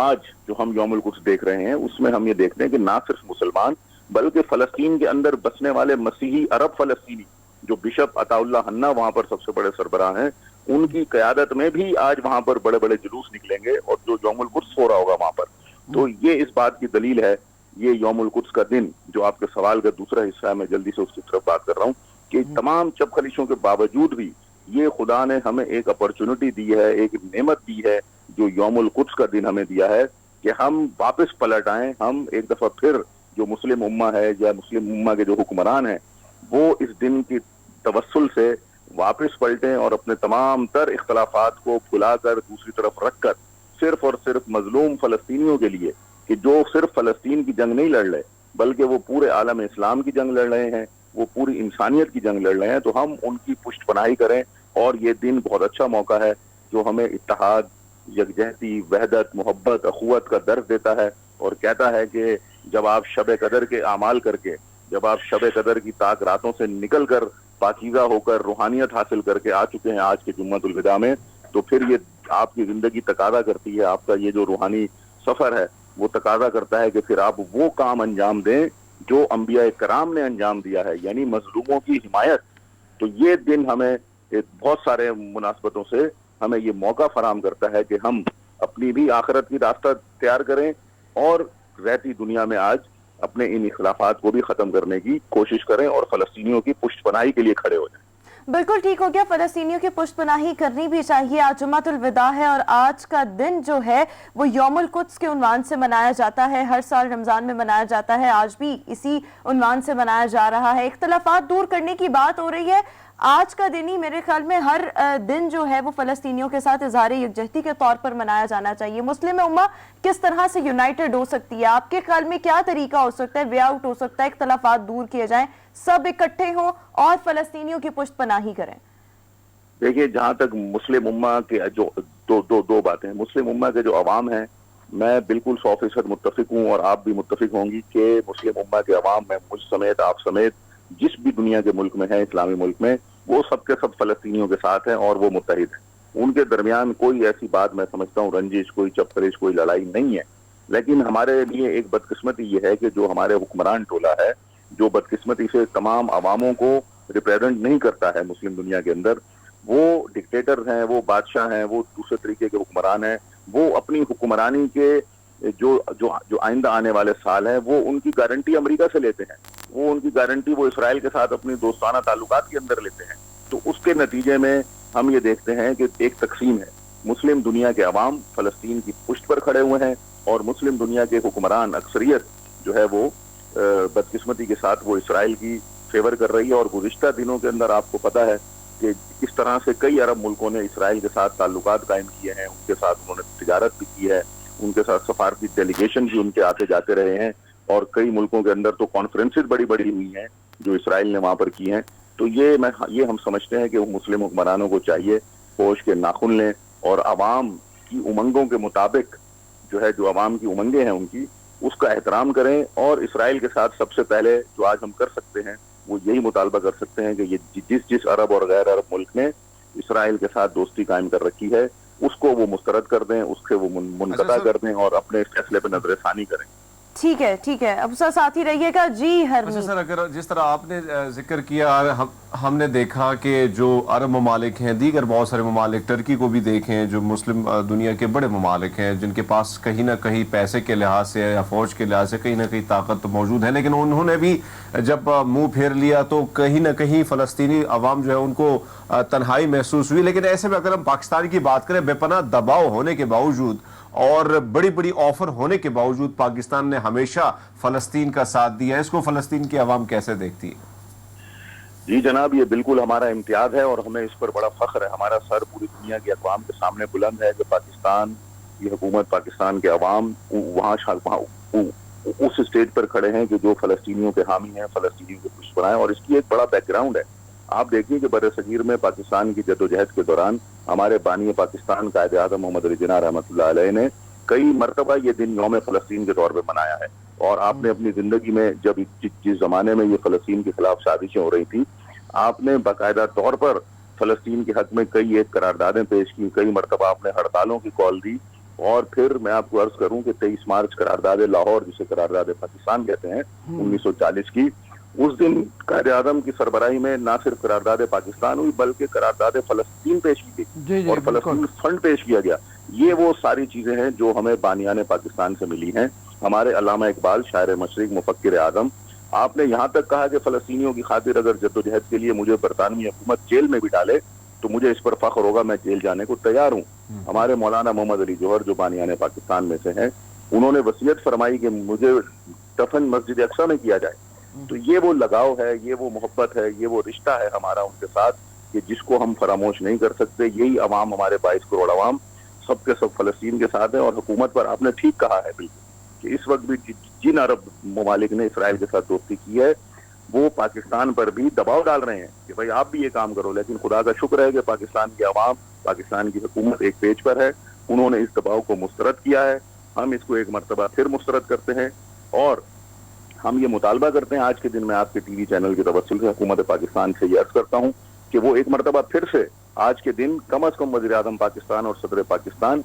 आज जो हम यौमुल कुद्स देख रहे हैं उसमें हम ये देखते हैं कि ना सिर्फ मुसलमान बल्कि फ़लस्तीन के अंदर बसने वाले मसीही अरब फ़लस्तीनी, जो बिशप अताउल्लाह हन्ना वहां पर सबसे बड़े सरबराह हैं, उनकी क़यादत में भी आज वहां पर बड़े बड़े जुलूस निकलेंगे और जो यौमुल कुद्स हो रहा होगा वहां पर। तो ये इस बात की दलील है, ये यौमुल कुद्स का दिन जो आपके सवाल का दूसरा हिस्सा है, मैं जल्दी से उसकी तरफ बात कर रहा हूँ कि तमाम चपखलिशों के बावजूद भी ये खुदा ने हमें एक अपॉर्चुनिटी दी है, एक नेमत दी है, जो यौमुल कुद्स का दिन हमें दिया है कि हम वापस पलट आए। हम एक दफा फिर जो मुस्लिम उम्मा है या मुस्लिम उम्मा के जो हुक्मरान हैं वो इस दिन की तवस्सुल से वापस पलटें और अपने तमाम तर इख्तलाफात को भुलाकर दूसरी तरफ रखकर सिर्फ और सिर्फ मजलूम फ़लस्तीनियों के लिए, कि जो सिर्फ फ़लस्तीन की जंग नहीं लड़ रहे बल्कि वो पूरे आलम इस्लाम की जंग लड़ रहे हैं, वो पूरी इंसानियत की जंग लड़ रहे हैं, तो हम उनकी पुष्टपनाही करें। और ये दिन बहुत अच्छा मौका है जो हमें इत्तेहाद, यकजहती, वहदत, मोहब्बत, अखुवत का दर्द देता है और कहता है कि जब आप शब कदर के आमाल करके, जब आप शब कदर की ताक रातों से निकल कर पाकीज़ा होकर रूहानियत हासिल करके आ चुके हैं आज के जुम्मतुल विदा में, तो फिर ये आपकी ज़िंदगी तकादा करती है, आपका ये जो रूहानी सफ़र है वो तकादा करता है कि फिर आप वो काम अंजाम दें जो अंबिया कराम ने अंजाम दिया है, यानी मजलूमों की हिमायत। तो ये दिन हमें बहुत सारे मुनासबतों से हमें ये मौका फराम करता है कि हम अपनी भी आखिरत की रास्ता तैयार करें और रहती दुनिया में आज अपने इन इख्लाफात को भी ख़त्म करने की कोशिश करें और फ़लस्तीनियों की पुष्टपनाही के लिए खड़े हो जाएं। बिल्कुल ठीक हो गया, फ़लस्तीनियों की पुष्टपनाही करनी भी चाहिए। आज जुम्मतुल विदा है और आज का दिन जो है वो यौमुल कुद्स के उन्वान से मनाया जाता है, हर साल रमज़ान में मनाया जाता है, आज भी इसी उन्वान से मनाया जा रहा है। इख्तलाफात दूर करने की बात हो रही है, आज का दिन ही मेरे ख्याल में हर दिन जो है वो फ़लस्तीनियों के साथ इज़हार यकजहती के तौर पर मनाया जाना चाहिए। मुस्लिम उम्मा किस तरह से यूनाइटेड हो सकती है, आपके ख्याल में क्या तरीका हो सकता है, वे आउट हो सकता है, इख्तलाफात दूर किए जाएं, सब इकट्ठे हों और फ़लस्तीनियों की पुष्टपनाही करें? देखिए, जहाँ तक मुस्लिम उम्मा के जो दो बातें, मुस्लिम उम्मा के जो अवाम हैं, मैं बिल्कुल 100% मुत्तफिक हूँ और आप भी मुत्तफिक होंगी कि मुस्लिम उम्मा के अवाम में मुझ समेत, आप समेत, जिस भी दुनिया के मुल्क में है, इस्लामी मुल्क में, वो सब के सब फ़लस्तीनियों के साथ हैं और वो मुत्तहिद हैं। उनके दरमियान कोई ऐसी बात, मैं समझता हूँ, रंजिश, कोई चपतरिश, कोई लड़ाई नहीं है। लेकिन हमारे लिए एक बदकिस्मती ये है कि जो हमारे हुक्मरान टोला है, जो बदकिस्मती से तमाम अवामों को रिप्रेजेंट नहीं करता है मुस्लिम दुनिया के अंदर, वो डिक्टेटर हैं, वो बादशाह हैं, वो दूसरे तरीके के हुक्मरान हैं, वो अपनी हुक्मरानी के जो आइंदा आने वाले साल हैं वो उनकी गारंटी अमेरिका से लेते हैं। वो उनकी गारंटी वो इसराइल के साथ अपनी दोस्ताना ताल्लुकात के अंदर लेते हैं। तो उसके नतीजे में हम ये देखते हैं कि एक तकसीम है, मुस्लिम दुनिया के अवाम फलस्तीन की पुष्ट पर खड़े हुए हैं और मुस्लिम दुनिया के हुक्मरान अक्सरियत जो है वो बदकिस्मती के साथ वो इसराइल की फेवर कर रही है। और गुज़िश्ता दिनों के अंदर आपको पता है कि किस तरह से कई अरब मुल्कों ने इसराइल के साथ ताल्लुकात कायम किए हैं, उनके साथ उन्होंने तिजारत भी की है, उनके साथ सफारती डेलीगेशन भी उनके आते जाते रहे हैं और कई मुल्कों के अंदर तो कॉन्फ्रेंसेज बड़ी बड़ी हुई हैं जो इसराइल ने वहां पर की हैं। तो ये हम समझते हैं कि मुस्लिम हुक्मरानों को चाहिए होश के नाखुन लें और अवाम की उमंगों के मुताबिक जो है, जो अवाम की उमंगें हैं उनकी, उसका एहतराम करें। और इसराइल के साथ सबसे पहले जो आज हम कर सकते हैं वो यही मुतालबा कर सकते हैं कि ये जिस अरब और गैर अरब मुल्क ने इसराइल के साथ दोस्ती कायम कर रखी है उसको वो मुस्तरद कर दें, उसके वो मुनक़ता कर दें और अपने फैसले पर नजरसानी करें। ठीक है, ठीक है। अब सर साथ ही रहिएगा जी। हरमीत। अच्छा सर, अगर जिस तरह आपने जिक्र किया, हमने देखा कि जो अरब ममालिक हैं, दीगर बहुत सारे ममालिक, टर्की को भी देखें, जो मुस्लिम दुनिया के बड़े ममालिक हैं जिनके पास कहीं ना कहीं पैसे के लिहाज से या फौज के लिहाज से कहीं ना कहीं ताकत तो मौजूद है, लेकिन उन्होंने भी जब मुंह फेर लिया तो कहीं ना कहीं फ़लस्तीनी अवाम जो है उनको तन्हाई महसूस हुई। लेकिन ऐसे में अगर हम पाकिस्तान की बात करें, बेपनाह दबाव होने के बावजूद और बड़ी बड़ी ऑफर होने के बावजूद पाकिस्तान ने हमेशा फलस्तीन का साथ दिया है। इसको फलस्तीन की आवाम कैसे देखती है? जी जनाब, ये बिल्कुल हमारा इम्तियाज है और हमें इस पर बड़ा फख्र है। हमारा सर पूरी दुनिया की अक़वाम के सामने बुलंद है कि पाकिस्तान की हुकूमत, पाकिस्तान के अवाम वहाँ उस स्टेज पर खड़े हैं कि जो फलस्तीनियों के हामी हैं, फलस्तीनियों के दुश्मन हैं। और इसकी एक बड़ा बैकग्राउंड है। आप देखिए कि बर सगीर में पाकिस्तान की जद्दोजहद के दौरान हमारे बानी पाकिस्तान कायदे आज़म मोहम्मद अली जिन्ना रहमतुल्लाह अलैह ने कई मरतबा ये दिन यौम फ़लस्तीन के तौर पर मनाया है। और आपने अपनी जिंदगी में जब जिस जमाने में ये फ़लस्तीन के खिलाफ साजिशें हो रही थी, आपने बाकायदा तौर पर फ़लस्तीन के हक में कई एक करारदादें पेश की, कई मरतबा आपने हड़तालों की कॉल दी। और फिर मैं आपको अर्ज करूं कि 23 मार्च करारदाद लाहौर, जिसे करारदाद पाकिस्तान कहते हैं, 1940 की, उस दिन कायदे आज़म की सरबराही में ना सिर्फ करारदाद पाकिस्तान हुई बल्कि करारदाद फ़लस्तीन पेश की गई और फ़लस्तीन फंड पेश किया गया। ये वो सारी चीजें हैं जो हमें बानियाने पाकिस्तान से मिली हैं। हमारे अल्लामा इकबाल, शायर मशरिक, मुफक्किर आज़म, आपने यहाँ तक कहा कि फ़लस्तीनियों की खातिर अगर जद्दोजहद के लिए मुझे बरतानवी हुकूमत जेल में भी डाले तो मुझे इस पर फख्र होगा, मैं जेल जाने को तैयार हूँ। हमारे मौलाना मोहम्मद अली जौहर जो बानियाने पाकिस्तान में से हैं, उन्होंने वसीयत फरमाई कि मुझे दफन मस्जिद अक्सा में किया जाए। तो ये वो लगाव है, ये वो मोहब्बत है, ये वो रिश्ता है हमारा उनके साथ कि जिसको हम फरामोश नहीं कर सकते। यही अवाम, हमारे 22 करोड़ अवाम सबके सब फलस्तीन के साथ है। और हुकूमत पर आपने ठीक कहा है बिल्कुल कि इस वक्त भी जिन अरब ममालिक ने इसराइल के साथ दोस्ती की है वो पाकिस्तान पर भी दबाव डाल रहे हैं कि भाई आप भी ये काम करो। लेकिन खुदा का शुक्र है कि पाकिस्तान की अवाम, पाकिस्तान की हुकूमत एक पेज पर है, उन्होंने इस दबाव को मुस्तरद किया है। हम इसको एक मरतबा फिर मुस्तरद करते हैं और हम ये मुतालबा करते हैं आज के दिन में आपके टीवी चैनल की तवज्जुह से हुकूमत पाकिस्तान से ये अर्ज करता हूँ कि वो एक मरतबा फिर से आज के दिन कम अज कम वज़ीर आज़म पाकिस्तान और सदर पाकिस्तान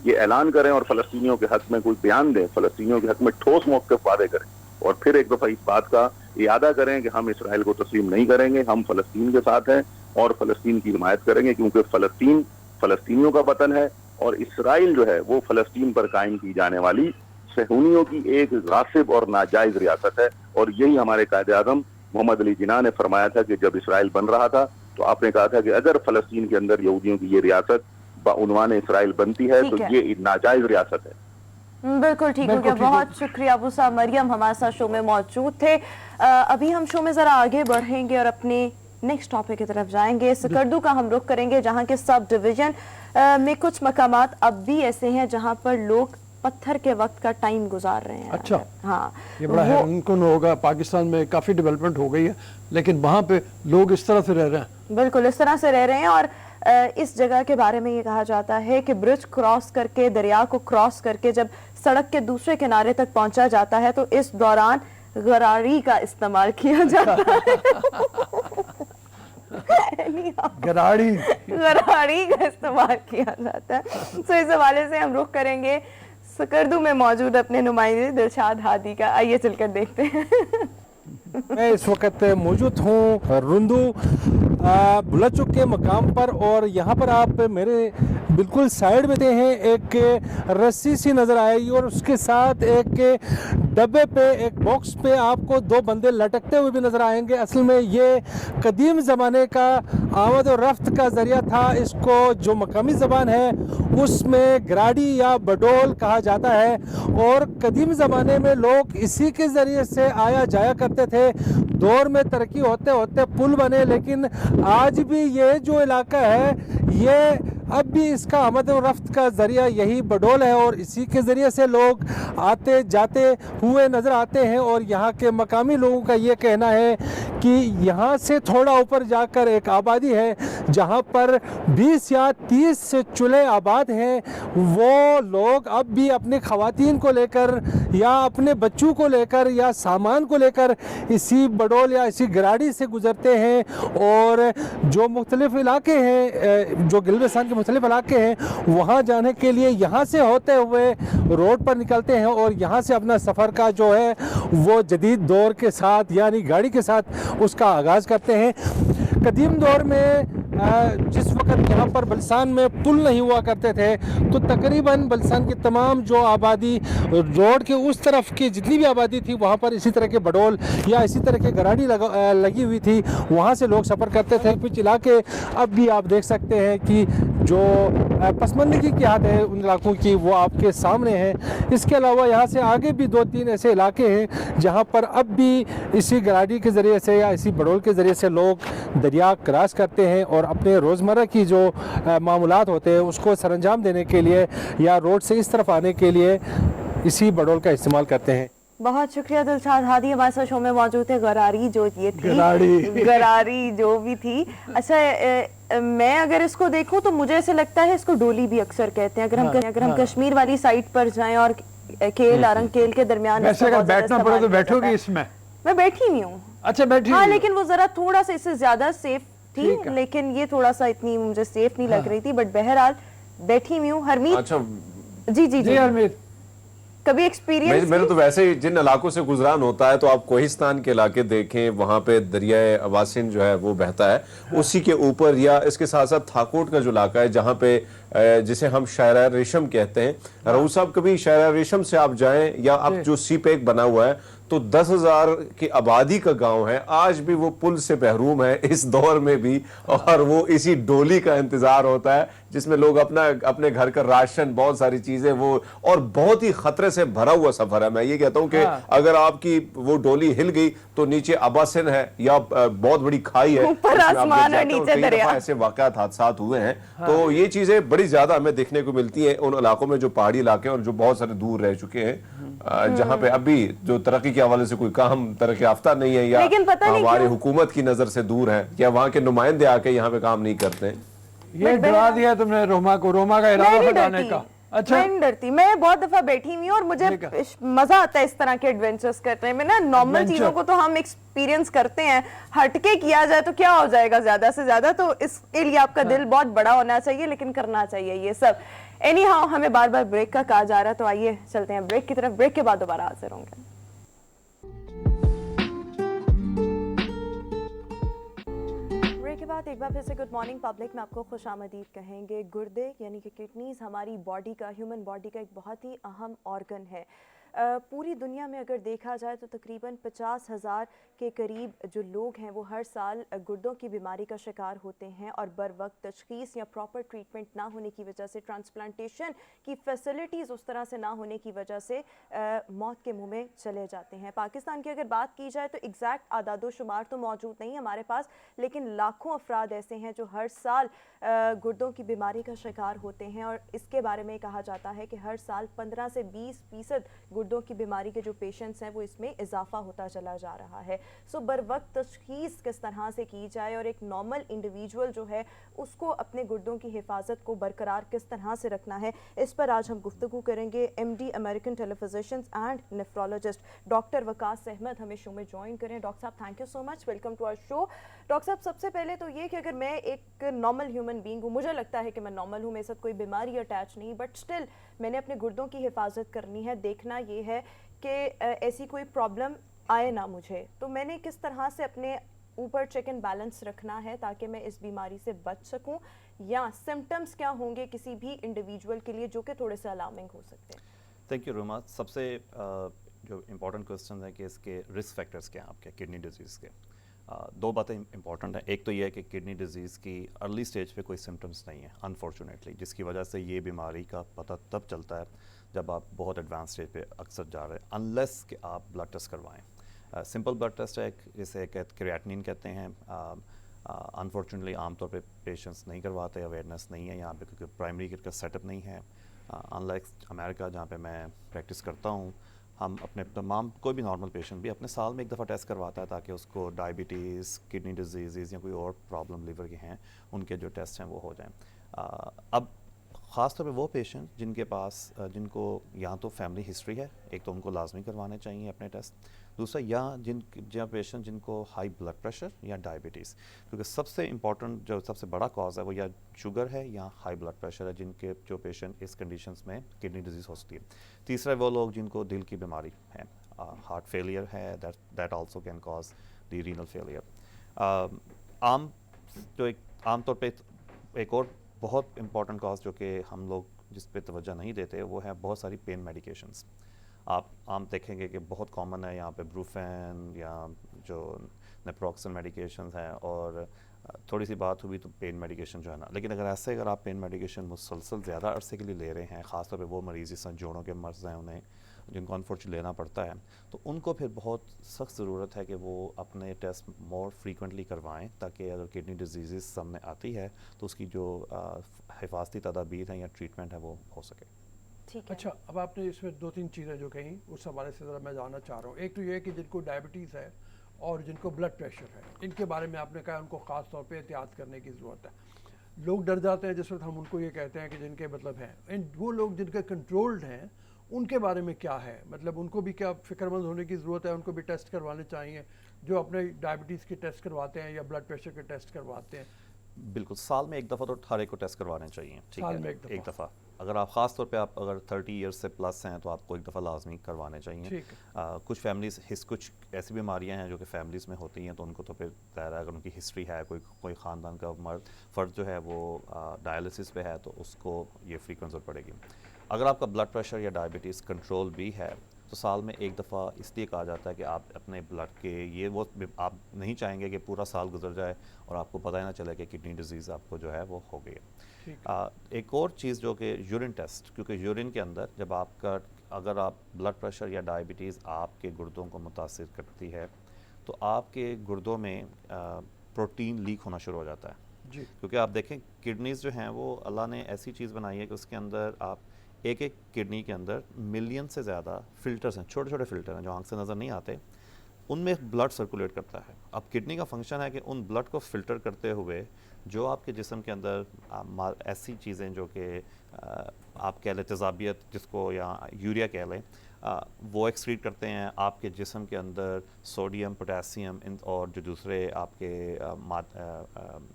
ये ऐलान करें और फलस्तीनियों के हक में कोई बयान दें, फलस्तीनियों के हक में ठोस मौक़िफ़ वादे करें और फिर एक दफ़ा इस बात का इरादा करें कि हम इसराइल को तस्लीम नहीं करेंगे, हम फलस्तीन के साथ हैं और फलस्तीन की हिमायत करेंगे, क्योंकि फलस्तीन फलस्तीनियों का वतन है और इसराइल जो है वो फलस्तीन पर कायम की जाने वाली सहूनियों की एक गासिब और नाजायज रियासत है। और यही हमारे कायदे आज़म मोहम्मद अली जिन्ना ने फरमाया था कि जब इसराइल बन रहा था तो आपने कहा था कि अगर फलस्तीन के अंदर यहूदियों की ये रियासत बाउनवान इसराइल बनती है तो ये नाजायज रियासत है। बिल्कुल ठीक हो गया। बहुत शुक्रिया अबू साहब। मरियम हमारे साथ शो में मौजूद थे। अभी हम शो में जरा आगे बढ़ेंगे और अपने नेक्स्ट टॉपिक की तरफ जाएंगे। सकर्दू का हम रुख करेंगे जहां के सब डिवीजन में कुछ मकामात अब भी ऐसे हैं जहां पर लोग पत्थर के वक्त का टाइम गुजार रहे हैं। अच्छा, हाँ, ये बड़ा हैरानकुन होगा। पाकिस्तान में काफी डेवलपमेंट हो गई है लेकिन वहाँ पे लोग इस तरह से रह रहे हैं। बिल्कुल इस तरह से रह रहे हैं। और इस जगह के बारे में ये कहा जाता है कि ब्रिज क्रॉस करके, दरिया को क्रॉस करके जब सड़क के दूसरे किनारे तक पहुंचा जाता है तो इस दौरान गरारी का इस्तेमाल किया जाता है। गरारी का इस्तेमाल किया जाता है। तो इस हवाले से हम रुख करेंगे सकर्दू में मौजूद अपने नुमाइंदे दिलशाद हादी का। आइए चलकर देखते हैं। मैं इस वक्त मौजूद हूँ रुंदू बुलाचुक के मकाम पर और यहाँ पर आप मेरे बिल्कुल साइड में हैं एक रस्सी सी नज़र आएगी और उसके साथ एक डब्बे पे, एक बॉक्स पे आपको दो बंदे लटकते हुए भी नज़र आएंगे। असल में ये कदीम ज़माने का आमद और रफ्त का ज़रिया था। इसको जो मकामी ज़बान है उसमें गराड़ी या बडोल कहा जाता है, और कदीम ज़माने में लोग इसी के ज़रिए से आया जाया करते थे। दौर में तरक्की होते होते पुल बने, लेकिन आज भी ये जो इलाका है ये अब भी इसका आमद और रफ्त का ज़रिया यही बडोल है, और इसी के ज़रिए से लोग आते जाते हुए नज़र आते हैं। और यहाँ के मकामी लोगों का ये कहना है कि यहाँ से थोड़ा ऊपर जाकर एक आबादी है जहाँ पर 20 या 30 चूल्हे आबाद हैं। वो लोग अब भी अपने ख़वातीन को लेकर या अपने बच्चों को लेकर या सामान को लेकर इसी बडोल या इसी गराड़ी से गुज़रते हैं। और जो मुख्तलिफ़ इलाके हैं, जो गिलगिस्तान के मुख्तलिफ़ इलाके हैं, वहाँ जाने के लिए यहाँ से होते हुए रोड पर निकलते हैं और यहाँ से अपना सफ़र का जो है वो जदीद दौर के साथ यानी गाड़ी के साथ उसका आगाज़ करते हैं। कदीम दौर में जिस वक्त यहाँ पर बलसान में पुल नहीं हुआ करते थे, तो तकरीबन बलसान की तमाम जो आबादी रोड के उस तरफ की जितनी भी आबादी थी वहाँ पर इसी तरह के बडोल या इसी तरह के गराड़ी लगी हुई थी, वहाँ से लोग सफ़र करते थे। कुछ इलाके अब भी आप देख सकते हैं कि जो पसमंदगी की हालत है उन इलाकों की वो आपके सामने है। इसके अलावा यहाँ से आगे भी 2-3 ऐसे इलाके हैं जहाँ पर अब भी इसी गराड़ी के ज़रिए से या इसी बडोल के ज़रिए से लोग दरिया क्रॉस करते हैं और अपने रोज़मर्रा की जो मामूलात होते हैं उसको सरंजाम देने के लिए या रोड से इस तरफ आने के लिए इसी बडोल का इस्तेमाल करते हैं। बहुत शुक्रिया दिलशाद हादी, हमारे साथ शो में मौजूद थे। गरारी जो ये थी, गरारी जो भी थी। अच्छा, मैं अगर इसको देखूं तो मुझे ऐसे लगता है इसको डोली भी अक्सर कहते हैं। अगर हम कश्मीर वाली साइड पर जाएं और केल आरंग केल के दरमियान वैसे अगर बैठना पड़े तो बैठोगी इसमें? मैं बैठी नहीं हूँ। अच्छा, बैठी? हाँ, लेकिन वो जरा थोड़ा सा इससे ज्यादा सेफ थी, लेकिन ये थोड़ा सा इतनी मुझे सेफ नहीं लग रही थी। बट बहरहाल बैठी हुई हूँ। हरमीत? अच्छा, जी हरमीत, कभी एक्सपीरियंस? मेरे तो वैसे ही जिन इलाकों से गुजरान होता है तो आप कोहिस्तान के इलाके देखें, वहां पे दरियाए अवासिन जो है वो बहता है। उसी के ऊपर या इसके साथ साथ थाकोट का जो इलाका है जहां पे जिसे हम शायरा रेशम कहते हैं, रऊफ साहब कभी शायरा रेशम से आप जाएं या अब जो सी पैक बना हुआ है तो 10,000 की आबादी का गांव है, आज भी वो पुल से महरूम है इस दौर में भी, और वो इसी डोली का इंतजार होता है जिसमें लोग अपने घर का राशन, बहुत सारी चीजें वो, और बहुत ही खतरे से भरा हुआ सफर है। मैं ये कहता हूं कि अगर आपकी वो डोली हिल गई तो नीचे अबासिन है या बहुत बड़ी खाई है, ऊपर आसमान और नीचे दरिया। ऐसे वाकयात हादसात हुए हैं। तो ये चीजें बड़ी ज्यादा हमें देखने को मिलती है उन इलाकों में जो पहाड़ी इलाके हैं और जो बहुत सारे दूर रह चुके हैं, जहां पे अभी जो तरक्की के हवाले से कोई काम तरक्की याफ्ता नहीं है या हमारी हुकूमत की नजर से दूर है या वहां के नुमाइंदे आके यहाँ पे काम नहीं करते हैं। ये डरा दिया तुमने रोमा को, रोमा का इरादा हटाने का। अच्छा, मैं नहीं डरती, मैं बहुत दफा बैठी हुई हूँ और मुझे मजा आता है इस तरह के एडवेंचर्स करने में ना। नॉर्मल चीजों को तो हम एक्सपीरियंस करते हैं, हटके किया जाए तो क्या हो जाएगा ज्यादा से ज्यादा, तो इसके लिए आपका दिल बहुत बड़ा होना चाहिए, लेकिन करना चाहिए ये सब। एनी हाउ, हमें बार बार ब्रेक का कहा जा रहा है, तो आइए चलते हैं ब्रेक की तरफ। ब्रेक के बाद दोबारा हाजिर होंगे। के बाद एक बार फिर से गुड मॉर्निंग पब्लिक में आपको खुशामदीद कहेंगे। गुर्दे यानी कि किडनीज हमारी बॉडी का, ह्यूमन बॉडी का एक बहुत ही अहम ऑर्गन है। पूरी दुनिया में अगर देखा जाए तो तकरीबन 50,000 के करीब जो लोग हैं वो हर साल गुर्दों की बीमारी का शिकार होते हैं, और बर वक्त तशखीस या प्रॉपर ट्रीटमेंट ना होने की वजह से, ट्रांसप्लांटेशन की फैसिलिटीज़ उस तरह से ना होने की वजह से मौत के मुंह में चले जाते हैं। पाकिस्तान की अगर बात की जाए तो एग्जैक्ट आदादो शुमार तो मौजूद नहीं हमारे पास, लेकिन लाखों अफराद ऐसे हैं जो हर साल गुर्दों की बीमारी का शिकार होते हैं, और इसके बारे में कहा जाता है कि हर साल 15 से 20% गुर्दों की बीमारी के जो पेशेंट्स हैं वो इसमें इजाफा होता चला जा रहा है। सो बर वक्त तशखीस किस तरह से की जाए और एक नॉर्मल इंडिविजुअल जो है उसको अपने गुर्दों की हिफाजत को बरकरार किस तरह से रखना है, इस पर आज हम गुफ्तगू करेंगे। MD American telephysicians and nephrologist doctor Waqas Ahmed हमें शो में ज्वाइन करें। डॉक्टर साहब, thank you so much, welcome to our show. Doctor साहब, सबसे पहले तो ये कि अगर मैं एक नॉर्मल ह्यूमन बीइंग हूँ, मुझे लगता है कि मैं नॉर्मल हूँ, मेरे साथ कोई बीमारी अटैच नहीं, बट स्टिल मैंने अपने गुर्दों की हिफाजत करनी है, देखना ये है कि ऐसी कोई प्रॉब्लम आए ना मुझे, तो मैंने किस तरह से अपने ऊपर चेक एंड बैलेंस रखना है ताकि मैं इस बीमारी से बच सकूं, या सिम्टम्स क्या होंगे किसी भी इंडिविजुअल के लिए जो कि थोड़े से अलार्मिंग हो सकते हैं? Thank you Roma. सबसे जो इम्पोर्टेंट क्वेश्चन है कि इसके रिस्क फैक्टर्स क्या हैं आपके किडनी डिजीज़ के। दो बातें इम्पॉर्टेंट हैं। एक तो ये है कि किडनी डिजीज़ की अर्ली स्टेज पे कोई सिम्टम्स नहीं है अनफॉर्चुनेटली, जिसकी वजह से ये बीमारी का पता तब चलता है जब आप बहुत एडवांस स्टेज पे अक्सर जा रहे हैं, अनलेस कि आप ब्लड टेस्ट करवाएं। सिंपल ब्लड टेस्ट है, जिसे क्रिएटिनिन कहते हैं। अनफॉर्चुनेटली आमतौर पे पेशेंट्स नहीं करवाते, अवेयरनेस नहीं है यहाँ पे, क्योंकि प्राइमरी केयर का सेटअप नहीं है। अनलाइक अमेरिका जहाँ पे मैं प्रैक्टिस करता हूँ, हम अपने तमाम कोई भी नॉर्मल पेशेंट भी अपने साल में एक दफ़ा टेस्ट करवाता है ताकि उसको डायबिटीज़, किडनी डिजीज़ या कोई और प्रॉब्लम लिवर के हैं, उनके जो टेस्ट हैं वो हो जाएं। अब ख़ास तौर पे वो पेशेंट जिनके पास जिनको या तो फैमिली हिस्ट्री है, एक तो उनको लाजमी करवाने चाहिए अपने टेस्ट। दूसरा, या पेशेंट जिनको हाई ब्लड प्रेशर या डायबिटीज़, क्योंकि सबसे इम्पॉर्टेंट जो सबसे बड़ा कॉज है वो या शुगर है या हाई ब्लड प्रेशर है, जिनके जो पेशेंट इस कंडीशंस में किडनी डिजीज़ हो सकती है। तीसरा, वो लोग जिनको दिल की बीमारी है, हार्ट फेलियर है, that also can cause the renal failure. आमतौर पे एक और बहुत इंपॉर्टेंट कॉज जो कि हम लोग जिस पे तवज्जो नहीं देते, वो है बहुत सारी पेन मेडिकेशंस। आप आम देखेंगे कि बहुत कॉमन है यहाँ पे ब्रूफेन या जो नेप्रोक्सन मेडिकेशंस हैं, और थोड़ी सी बात हुई तो पेन मेडिकेशन जो है ना। लेकिन अगर आप पेन मेडिकेशन मुसलसल ज़्यादा अरसे के लिए ले रहे हैं, ख़ासतौर पे वो मरीज़ जिस जोड़ों के मर्ज़ हैं उन्हें, जिनको अनफॉर्चुनेटली लेना पड़ता है, तो उनको फिर बहुत सख्त ज़रूरत है कि वो अपने टेस्ट मोर फ्रीक्वेंटली करवाएं, ताकि अगर किडनी डिजीज़ सामने आती है तो उसकी जो हिफाजती तदाबीर हैं या ट्रीटमेंट है वो हो सके। ठीक है। अच्छा, अब आपने इसमें दो तीन चीज़ें जो कहीं उस हवाले से ज़रा मैं जानना चाह रहा हूँ। एक तो ये है कि जिनको डायबिटीज़ है और जिनको ब्लड प्रेशर है, इनके बारे में आपने कहा उनको ख़ास तौर पे एहतियात करने की ज़रूरत है। लोग डर जाते हैं जिस वक्त हम उनको ये कहते हैं कि जिनके मतलब हैं, वो लोग जिनके कंट्रोल्ड हैं, उनके बारे में क्या है? मतलब उनको भी क्या फ़िक्रमंद होने की ज़रूरत है? उनको भी टेस्ट करवाने चाहिए जो अपने डायबिटीज़ के टेस्ट करवाते हैं या ब्लड प्रेशर के टेस्ट करवाते हैं? बिल्कुल, साल में एक दफ़ा तो हर एक को टेस्ट करवाने चाहिए। ठीक साल है, में एक दफ़ा। अगर आप ख़ास तौर पे आप अगर 30 ईयर्स से प्लस हैं तो आपको एक दफ़ा लाजमी करवाने चाहिए। ठीक है। कुछ फैमिलीज़ कुछ ऐसी बीमारियां हैं जो कि फैमिलीज़ में होती हैं, तो उनको तो फिर ज़ाहिर है अगर उनकी हिस्ट्री है, कोई ख़ानदान का फ़र्द जो है वो डायलिसिस पे है, तो उसको ये फ्रीक्वेंट ज़रूरत पड़ेगी। अगर आपका ब्लड प्रेशर या डायबिटीज़ कंट्रोल भी है तो साल में एक दफ़ा इसलिए कहा जाता है कि आप अपने ब्लड के आप नहीं चाहेंगे कि पूरा साल गुजर जाए और आपको पता ही ना चले कि किडनी डिजीज़ आपको जो है वो हो गई है। एक और चीज़ जो कि यूरिन टेस्ट, क्योंकि यूरिन के अंदर जब अगर आप ब्लड प्रेशर या डायबिटीज़ आपके गुर्दों को मुतासिर करती है तो आपके गुर्दों में प्रोटीन लीक होना शुरू हो जाता है जी। क्योंकि आप देखें किडनीज़ जो हैं वो अल्लाह ने ऐसी चीज़ बनाई है कि उसके अंदर आप एक किडनी के अंदर मिलियन से ज़्यादा फ़िल्टर्स हैं, छोटे छोटे फ़िल्टर हैं जो आंख से नज़र नहीं आते, उनमें ब्लड सर्कुलेट करता है। अब किडनी का फंक्शन है कि उन ब्लड को फ़िल्टर करते हुए जो आपके जिस्म के अंदर ऐसी चीज़ें जो कि आप कह लें तेज़ाबियत जिसको या यूरिया कह लें, वो एक्सक्रीट करते हैं आपके जिस्म के अंदर सोडियम, पोटेशियम और जो दूसरे आपके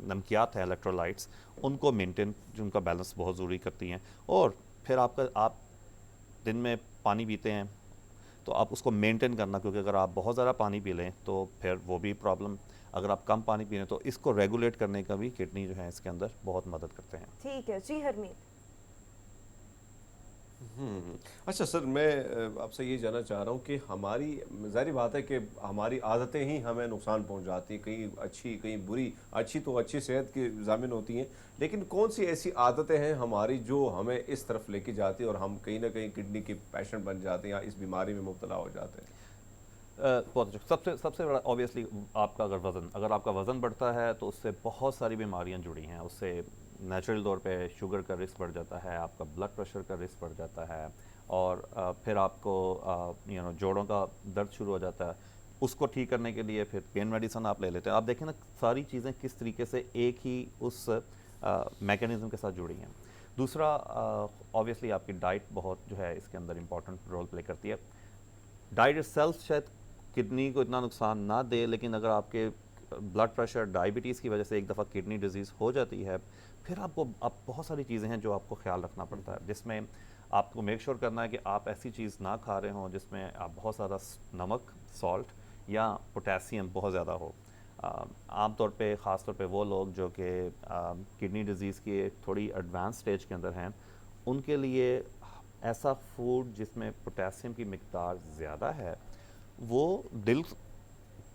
नमकियात हैं इलेक्ट्रोलाइट्स, उनको मेंटेन, जिनका बैलेंस बहुत ज़रूरी करती हैं। और फिर आप दिन में पानी पीते हैं तो आप उसको मेंटेन करना, क्योंकि अगर आप बहुत ज़्यादा पानी पी लें तो फिर वो भी प्रॉब्लम, अगर आप कम पानी पी लें तो इसको रेगुलेट करने का भी किडनी जो है इसके अंदर बहुत मदद करते हैं। ठीक है जी हरमीत। अच्छा सर, मैं आपसे ये जानना चाह रहा हूँ कि हमारी ज़ाहिर बात है कि हमारी आदतें ही हमें नुकसान पहुँचाती हैं, कहीं अच्छी कहीं बुरी। अच्छी तो अच्छी सेहत की ज़ामिन होती हैं, लेकिन कौन सी ऐसी आदतें हैं हमारी जो हमें इस तरफ लेके जाती है और हम कहीं ना कहीं किडनी के पेशेंट बन जाते हैं या इस बीमारी में मुब्तला हो जाते हैं? बहुत अच्छा। सबसे बड़ा ऑब्वियसली अगर आपका वज़न बढ़ता है तो उससे बहुत सारी बीमारियां जुड़ी हैं। उससे नेचुरल तौर पे शुगर का रिस्क बढ़ जाता है, आपका ब्लड प्रेशर का रिस्क बढ़ जाता है, और फिर आपको जोड़ों का दर्द शुरू हो जाता है। उसको ठीक करने के लिए फिर पेन मेडिसिन आप ले लेते हैं। आप देखें ना सारी चीज़ें किस तरीके से एक ही उस मैकेनिज़्म के साथ जुड़ी हैं। दूसरा, ऑब्वियसली आपकी डाइट बहुत जो है इसके अंदर इम्पॉर्टेंट रोल प्ले करती है। डाइट इटसेल्फ शायद किडनी को इतना नुकसान ना दे, लेकिन अगर आपके ब्लड प्रेशर, डायबिटीज़ की वजह से एक दफ़ा किडनी डिजीज़ हो जाती है, फिर आप बहुत सारी चीज़ें हैं जो आपको ख्याल रखना पड़ता है, जिसमें आपको मेक श्योर करना है कि आप ऐसी चीज़ ना खा रहे हों जिसमें आप बहुत ज़्यादा नमक, सॉल्ट या पोटेशियम बहुत ज़्यादा हो। आम तौर पे ख़ास तौर पे वो लोग जो कि किडनी डिजीज़ की थोड़ी एडवांस स्टेज के अंदर हैं, उनके लिए ऐसा फूड जिसमें पोटेशियम की मिकदार ज़्यादा है वो दिल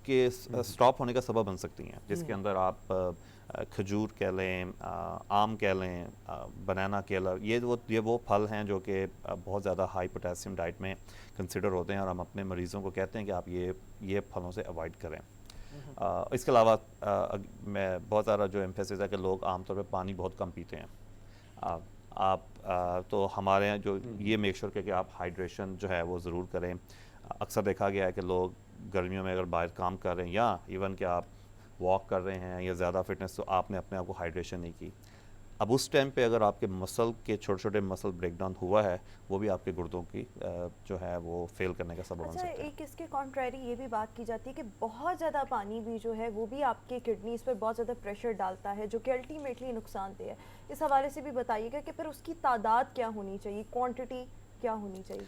के स्टॉप होने का सबब बन सकती हैं, जिसके अंदर आप खजूर कह लें, आम कह लें, बनाना केला, ये वो फल हैं जो कि बहुत ज़्यादा हाई पोटेशियम डाइट में कंसिडर होते हैं और हम अपने मरीज़ों को कहते हैं कि आप ये फलों से अवॉइड करें। इसके अलावा मैं बहुत ज़्यादा जो एम्फेसिस है कि लोग आमतौर पे पानी बहुत कम पीते हैं। तो हमारे यहाँ जो ये मेक श्योर कि आप हाइड्रेशन जो है वो ज़रूर करें। अक्सर देखा गया है कि लोग गर्मियों में अगर बाहर काम कर रहे हैं या इवन कि आप वॉक कर रहे हैं या ज़्यादा फिटनेस, तो आपने अपने आप को हाइड्रेशन नहीं की। अब उस टाइम पे अगर आपके मसल के छोटे छोटे मसल ब्रेकडाउन हुआ है, वो भी आपके गुर्दों की जो है वो फेल करने का सबब बन अच्छा, सकता है। एक इसके कॉन्ट्रेरी ये भी बात की जाती है कि बहुत ज़्यादा पानी भी जो है वो भी आपके किडनीज पर बहुत ज़्यादा प्रेशर डालता है, जो कि अल्टीमेटली नुकसानदेह है। इस हवाले से भी बताइएगा कि फिर उसकी तादाद क्या होनी चाहिए, क्वांटिटी क्या होनी चाहिए?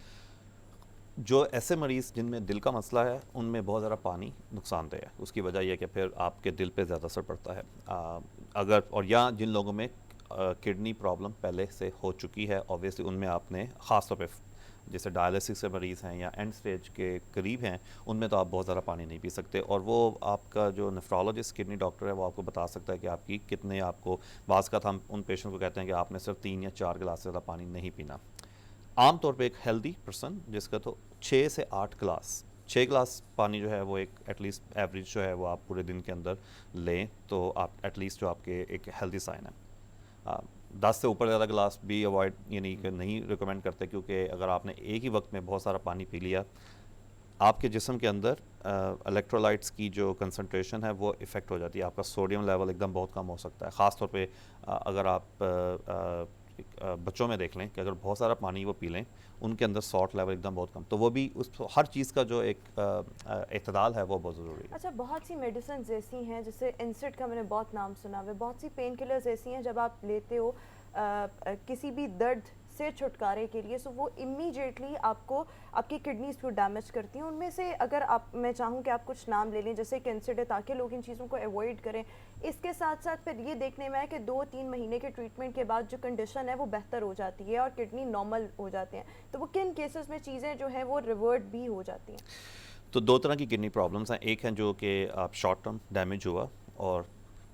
जो ऐसे मरीज़ जिनमें दिल का मसला है उनमें बहुत ज़्यादा पानी नुकसानदेह है। उसकी वजह यह है कि फिर आपके दिल पे ज़्यादा असर पड़ता है। अगर और या जिन लोगों में किडनी प्रॉब्लम पहले से हो चुकी है, ऑब्वियसली उनमें आपने ख़ास तौर पे जैसे डायलिसिस से मरीज़ हैं या एंड स्टेज के करीब हैं, उनमें तो आप बहुत ज़्यादा पानी नहीं पी सकते। और वो आपका जो नेफ्रोलॉजिस्ट किडनी डॉक्टर है वो आपको बता सकता है कि आपकी कितने, आपको बाज़ का हम उन पेशेंट को कहते हैं कि आपने सिर्फ 3 या 4 गिलास से ज़्यादा पानी नहीं पीना। आम तौर पे एक हेल्दी पर्सन जिसका तो 6 से 8 गिलास, 6 गिलास पानी जो है वो एक एटलीस्ट एवरेज जो है वो आप पूरे दिन के अंदर लें तो आप एटलीस्ट जो आपके एक हेल्दी साइन है। 10 से ऊपर ज़्यादा गिलास भी अवॉइड यानी कि नहीं रिकमेंड करते, क्योंकि अगर आपने एक ही वक्त में बहुत सारा पानी पी लिया, आपके जिस्म के अंदर इलेक्ट्रोलाइट्स की जो कंसंट्रेशन है वो इफ़ेक्ट हो जाती है। आपका सोडियम लेवल एकदम बहुत कम हो सकता है। ख़ास तौर पे अगर आप बच्चों में देख लें कि अगर बहुत सारा पानी वो पी लें, उनके अंदर सॉल्ट लेवल एकदम बहुत कम, तो वो भी उस हर चीज़ का जो एक इत्तेदाल है वो बहुत ज़रूरी है। अच्छा, बहुत सी मेडिसिन ऐसी हैं, जैसे इंसिड का मैंने बहुत नाम सुना है, बहुत सी पेन किलर्स ऐसी हैं जब आप लेते हो किसी भी दर्द से छुटकारे के लिए, सो वो इमीडिएटली आपको आपकी किडनीज को डैमेज करती हैं। उनमें से अगर मैं चाहूँ कि आप कुछ नाम ले लें जैसे कैंसर है, ताकि लोग इन चीज़ों को अवॉइड करें। इसके साथ साथ फिर ये देखने में है कि 2-3 महीने के ट्रीटमेंट के बाद जो कंडीशन है वो बेहतर हो जाती है और किडनी नॉर्मल हो जाते हैं, तो वो किन केसेस में चीज़ें जो हैं वो रिवर्ट भी हो जाती हैं? तो 2 तरह की किडनी प्रॉब्लम्स हैं। एक हैं जो कि आप शॉर्ट टर्म डैमेज हुआ और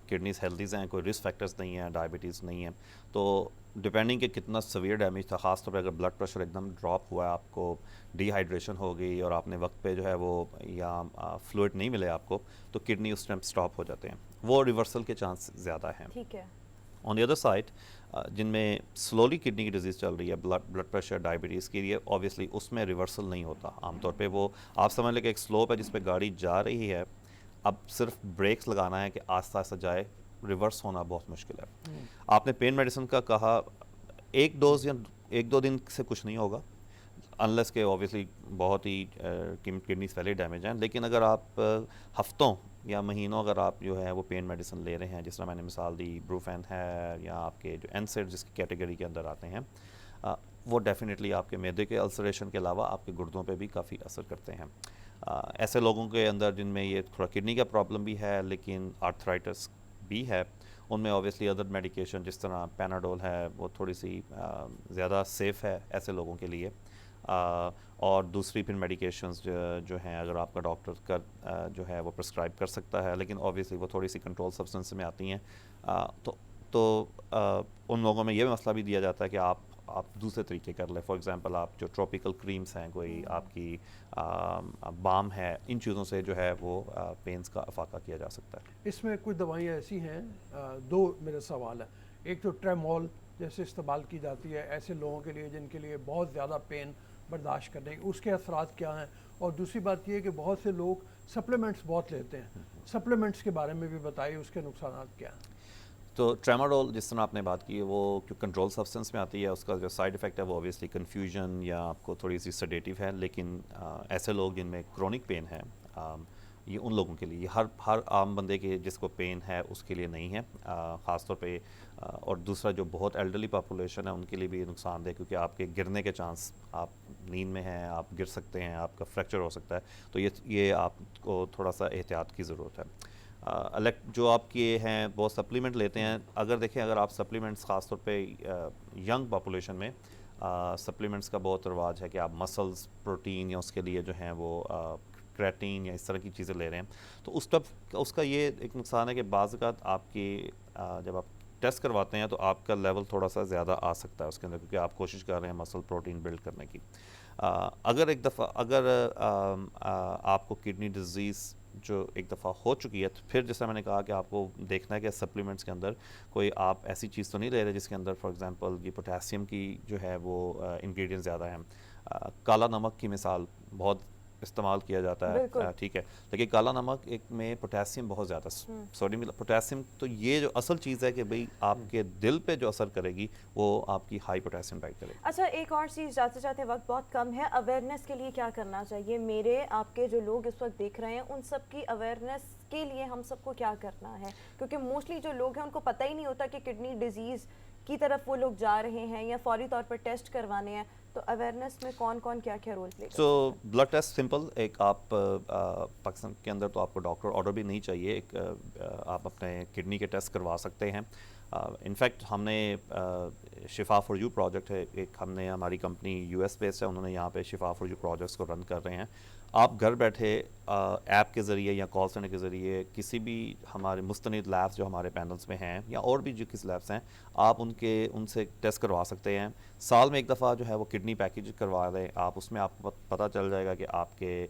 किडनीज हेल्दीज़ हैं, कोई रिस्क फैक्टर्स नहीं है, डायबिटीज़ नहीं है, तो डिपेंडिंग कि कितना सवियर डैमेज था, ख़ास तौर पे अगर ब्लड प्रेशर एकदम ड्रॉप हुआ है, आपको डिहाइड्रेशन हो गई और आपने वक्त पे जो है वो या फ्लूइड नहीं मिले आपको, तो किडनी उस टाइम स्टॉप हो जाते हैं, वो रिवर्सल के चांस ज़्यादा हैं। ठीक है। ऑन द अदर साइड जिनमें स्लोली किडनी की डिजीज़ चल रही है, ब्लड प्रेशर डायबिटीज़ के लिए, ऑब्वियसली उसमें रिवर्सल नहीं होता। आमतौर पे वो आप समझ लें कि एक स्लोप है जिस पे गाड़ी जा रही है, अब सिर्फ ब्रेक्स लगाना है कि आस्ता आस्ता जाए, रिवर्स होना बहुत मुश्किल है। आपने पेन मेडिसिन का कहा, एक डोज या 1-2 दिन से कुछ नहीं होगा, अनलेस के ऑब्वियसली बहुत ही किडनीज पहले डैमेज हैं। लेकिन अगर आप हफ्तों या महीनों अगर आप जो है वो पेन मेडिसिन ले रहे हैं, जिस तरह मैंने मिसाल दी ब्रूफेन है या आपके जो एनसेड जिसकी कैटेगरी के अंदर आते हैं, वो डेफिनेटली आपके मैदे के अल्सरेशन के अलावा आपके गुर्दों पे भी काफ़ी असर करते हैं। ऐसे लोगों के अंदर जिनमें ये थोड़ा किडनी का प्रॉब्लम भी है लेकिन आर्थराइटिस भी है, उनमें ऑब्वियसली अदर मेडिकेशन जिस तरह पैनाडोल है वो थोड़ी सी ज़्यादा सेफ़ है ऐसे लोगों के लिए। और दूसरी फिर मेडिकेशंस जो हैं अगर आपका डॉक्टर का जो है वो प्रिस्क्राइब कर सकता है, लेकिन ऑब्वियसली वो थोड़ी सी कंट्रोल सब्सटेंस में आती हैं, तो उन लोगों में ये मसला भी दिया जाता है कि आप दूसरे तरीके कर लें। फॉर एग्जांपल आप जो ट्रॉपिकल क्रीम्स हैं, कोई आपकी बाम है, इन चीज़ों से जो है वो पेन्स का अफाका किया जा सकता है। इसमें कुछ दवाइयाँ ऐसी हैं, 2 मेरे सवाल है। एक तो ट्रेमोल जैसे इस्तेमाल की जाती है ऐसे लोगों के लिए जिनके लिए बहुत ज़्यादा पेन बर्दाश्त करने के, उसके असरात क्या हैं? और दूसरी बात ये है कि बहुत से लोग सप्लीमेंट्स बहुत लेते हैं, सप्लीमेंट्स के बारे में भी बताइए, उसके नुकसान क्या हैं? तो ट्रेमाडोल जिस तरह आपने बात की है, वो जो कंट्रोल सब्सटेंस में आती है, उसका जो साइड इफ़ेक्ट है वो ऑब्वियसली कन्फ्यूजन या आपको थोड़ी सी सेडेटिव है। लेकिन ऐसे लोग जिनमें क्रोनिक पेन है, ये उन लोगों के लिए, हर आम बंदे के जिसको पेन है उसके लिए नहीं है, ख़ास तौर पे। और दूसरा जो बहुत एल्डरली पॉपुलेशन है उनके लिए भी ये क्योंकि आपके गिरने के चांस, आप नींद में हैं, आप गिर सकते हैं, आपका फ्रैक्चर हो सकता है, तो ये आपको थोड़ा सा एहतियात की ज़रूरत है। जो आपके हैं बहुत सप्लीमेंट लेते हैं, अगर देखें अगर आप सप्लीमेंट्स ख़ास तौर पे यंग पॉपुलेशन में सप्लीमेंट्स का बहुत रवाज है कि आप मसल्स प्रोटीन या उसके लिए जो है वो क्रेटीन या इस तरह की चीज़ें ले रहे हैं, तो उसका ये एक नुकसान है कि बाज़ औक़ात आपकी जब आप टेस्ट करवाते हैं तो आपका लेवल थोड़ा सा ज़्यादा आ सकता है उसके अंदर, क्योंकि आप कोशिश कर रहे हैं मसल प्रोटीन बिल्ड करने की। अगर एक दफ़ा आपको किडनी डिज़ीज़ जो एक दफ़ा हो चुकी है, तो फिर जैसा मैंने कहा कि आपको देखना है कि सप्लीमेंट्स के अंदर कोई आप ऐसी चीज़ तो नहीं ले रहे जिसके अंदर फॉर एग्जांपल ये पोटेशियम की जो है वो इंग्रेडिएंट्स ज़्यादा हैं। काला नमक की मिसाल बहुत इस्तेमाल किया जाता है, ठीक है, लेकिन काला नमक एक में पोटेशियम बहुत ज़्यादा, सोडियम पोटेशियम, तो ये जो असल चीज़ है कि भाई आपके दिल पे जो असर करेगी वो आपकी हाई पोटेशियम डाइट करेगी। अच्छा, एक और चीज़, जाते जाते वक्त बहुत कम है, अवेयरनेस के लिए क्या करना चाहिए? मेरे आपके जो लोग इस वक्त देख रहे हैं उन सब की अवेयरनेस के लिए हम सबको क्या करना है? क्योंकि मोस्टली जो लोग हैं उनको पता ही नहीं होता कि किडनी डिजीज़ की तरफ वो लोग जा रहे हैं या फौरी तौर पर टेस्ट करवाने हैं, तो अवेयरनेस में कौन कौन क्या क्या role play? So blood test simple, एक आप पाकिस्तान के अंदर तो आपको डॉक्टर ऑर्डर भी नहीं चाहिए, एक आप अपने किडनी के टेस्ट करवा सकते हैं। इनफैक्ट हमने शिफा फॉर यू प्रोजेक्ट है एक, हमने हमारी कंपनी यूएस बेस्ड है, उन्होंने यहाँ पे शिफा फॉर यू प्रोजेक्ट्स को रन कर रहे हैं। आप घर बैठे ऐप के ज़रिए या कॉल सेंटर के ज़रिए किसी भी हमारे मुस्तनिद लैब्स जो हमारे पैनल्स में हैं या और भी जो किस लैब्स हैं, आप उनसे टेस्ट करवा सकते हैं। साल में एक दफ़ा जो है वो किडनी पैकेज करवा दें आप, उसमें आपको पता चल जाएगा कि आपके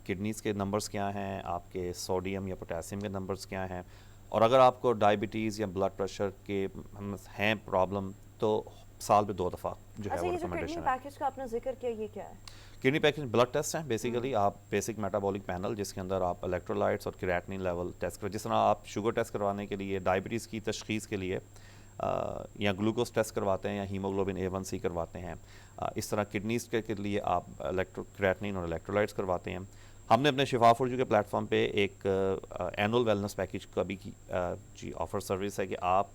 किडनीज़ के नंबर्स क्या हैं, आपके सोडियम या पोटेशियम के नंबर्स क्या हैं, और अगर आपको डायबिटीज़ या ब्लड प्रेशर के हैं प्रॉब्लम तो साल में 2 दफ़ा जो है वो रिकमेंडेशन है। पैकेज का आपने जिक्र किया, ये क्या है? किडनी पैकेज ब्लड टेस्ट है बेसिकली, आप बेसिक मेटाबॉलिक पैनल जिसके अंदर आप इलेक्ट्रोलाइट्स और क्रिएटिनिन लेवल टेस्ट करें, जिस तरह आप शुगर टेस्ट करवाने के लिए, डायबिटीज़ की तशखीस के लिए या ग्लूकोज टेस्ट करवाते हैं या हीमोग्लोबिन A1C करवाते हैं, इस तरह किडनीज के लिए आप क्रिएटिनिन और इलेक्ट्रोलाइट्स करवाते हैं। हमने अपने शिफा फॉर यू के प्लेटफॉर्म पे एक एनुअल वेलनेस पैकेज का भी जी ऑफर सर्विस है कि आप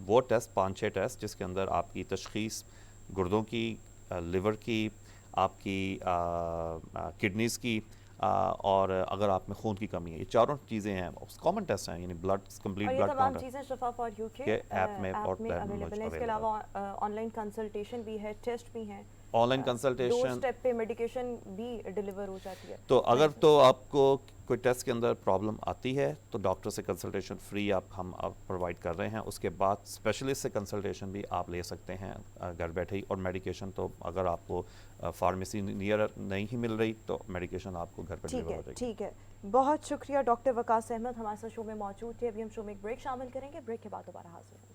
वो टेस्ट 5-6 टेस्ट जिसके अंदर आपकी तशखीस गुर्दों की, लिवर की, आपकी किडनीज़ की, और अगर आप में खून की कमी है, ये चारों चीज़ें हैं, कॉमन टेस्ट हैं, यानी ब्लड कंप्लीट ब्लड काउंट। तमाम चीज़ें शिफा फॉर यू के ऐप में अवेलेबल है। इसके अलावा ऑनलाइन कंसल्टेशन भी है, टेस्ट भी हैं, ऑनलाइन कंसल्टेशन, 2 स्टेप पे मेडिकेशन भी डिलीवर हो जाती है। तो अगर तो आपको कोई टेस्ट के अंदर प्रॉब्लम आती है तो डॉक्टर से कंसल्टेशन फ्री हम प्रोवाइड कर रहे हैं। उसके बाद स्पेशलिस्ट से कंसल्टेशन भी आप ले सकते हैं घर बैठे ही, और मेडिकेशन तो अगर आपको फार्मेसी नियर नहीं ही मिल रही तो मेडिकेशन आपको घर पर डिलीवर हो जाएगी। ठीक है, बहुत शुक्रिया डॉक्टर वकास अहमद हमारे साथ शो में मौजूद थे। अभी हम शो में एक ब्रेक शामिल करेंगे, ब्रेक के बाद दोबारा हाजिर होंगे।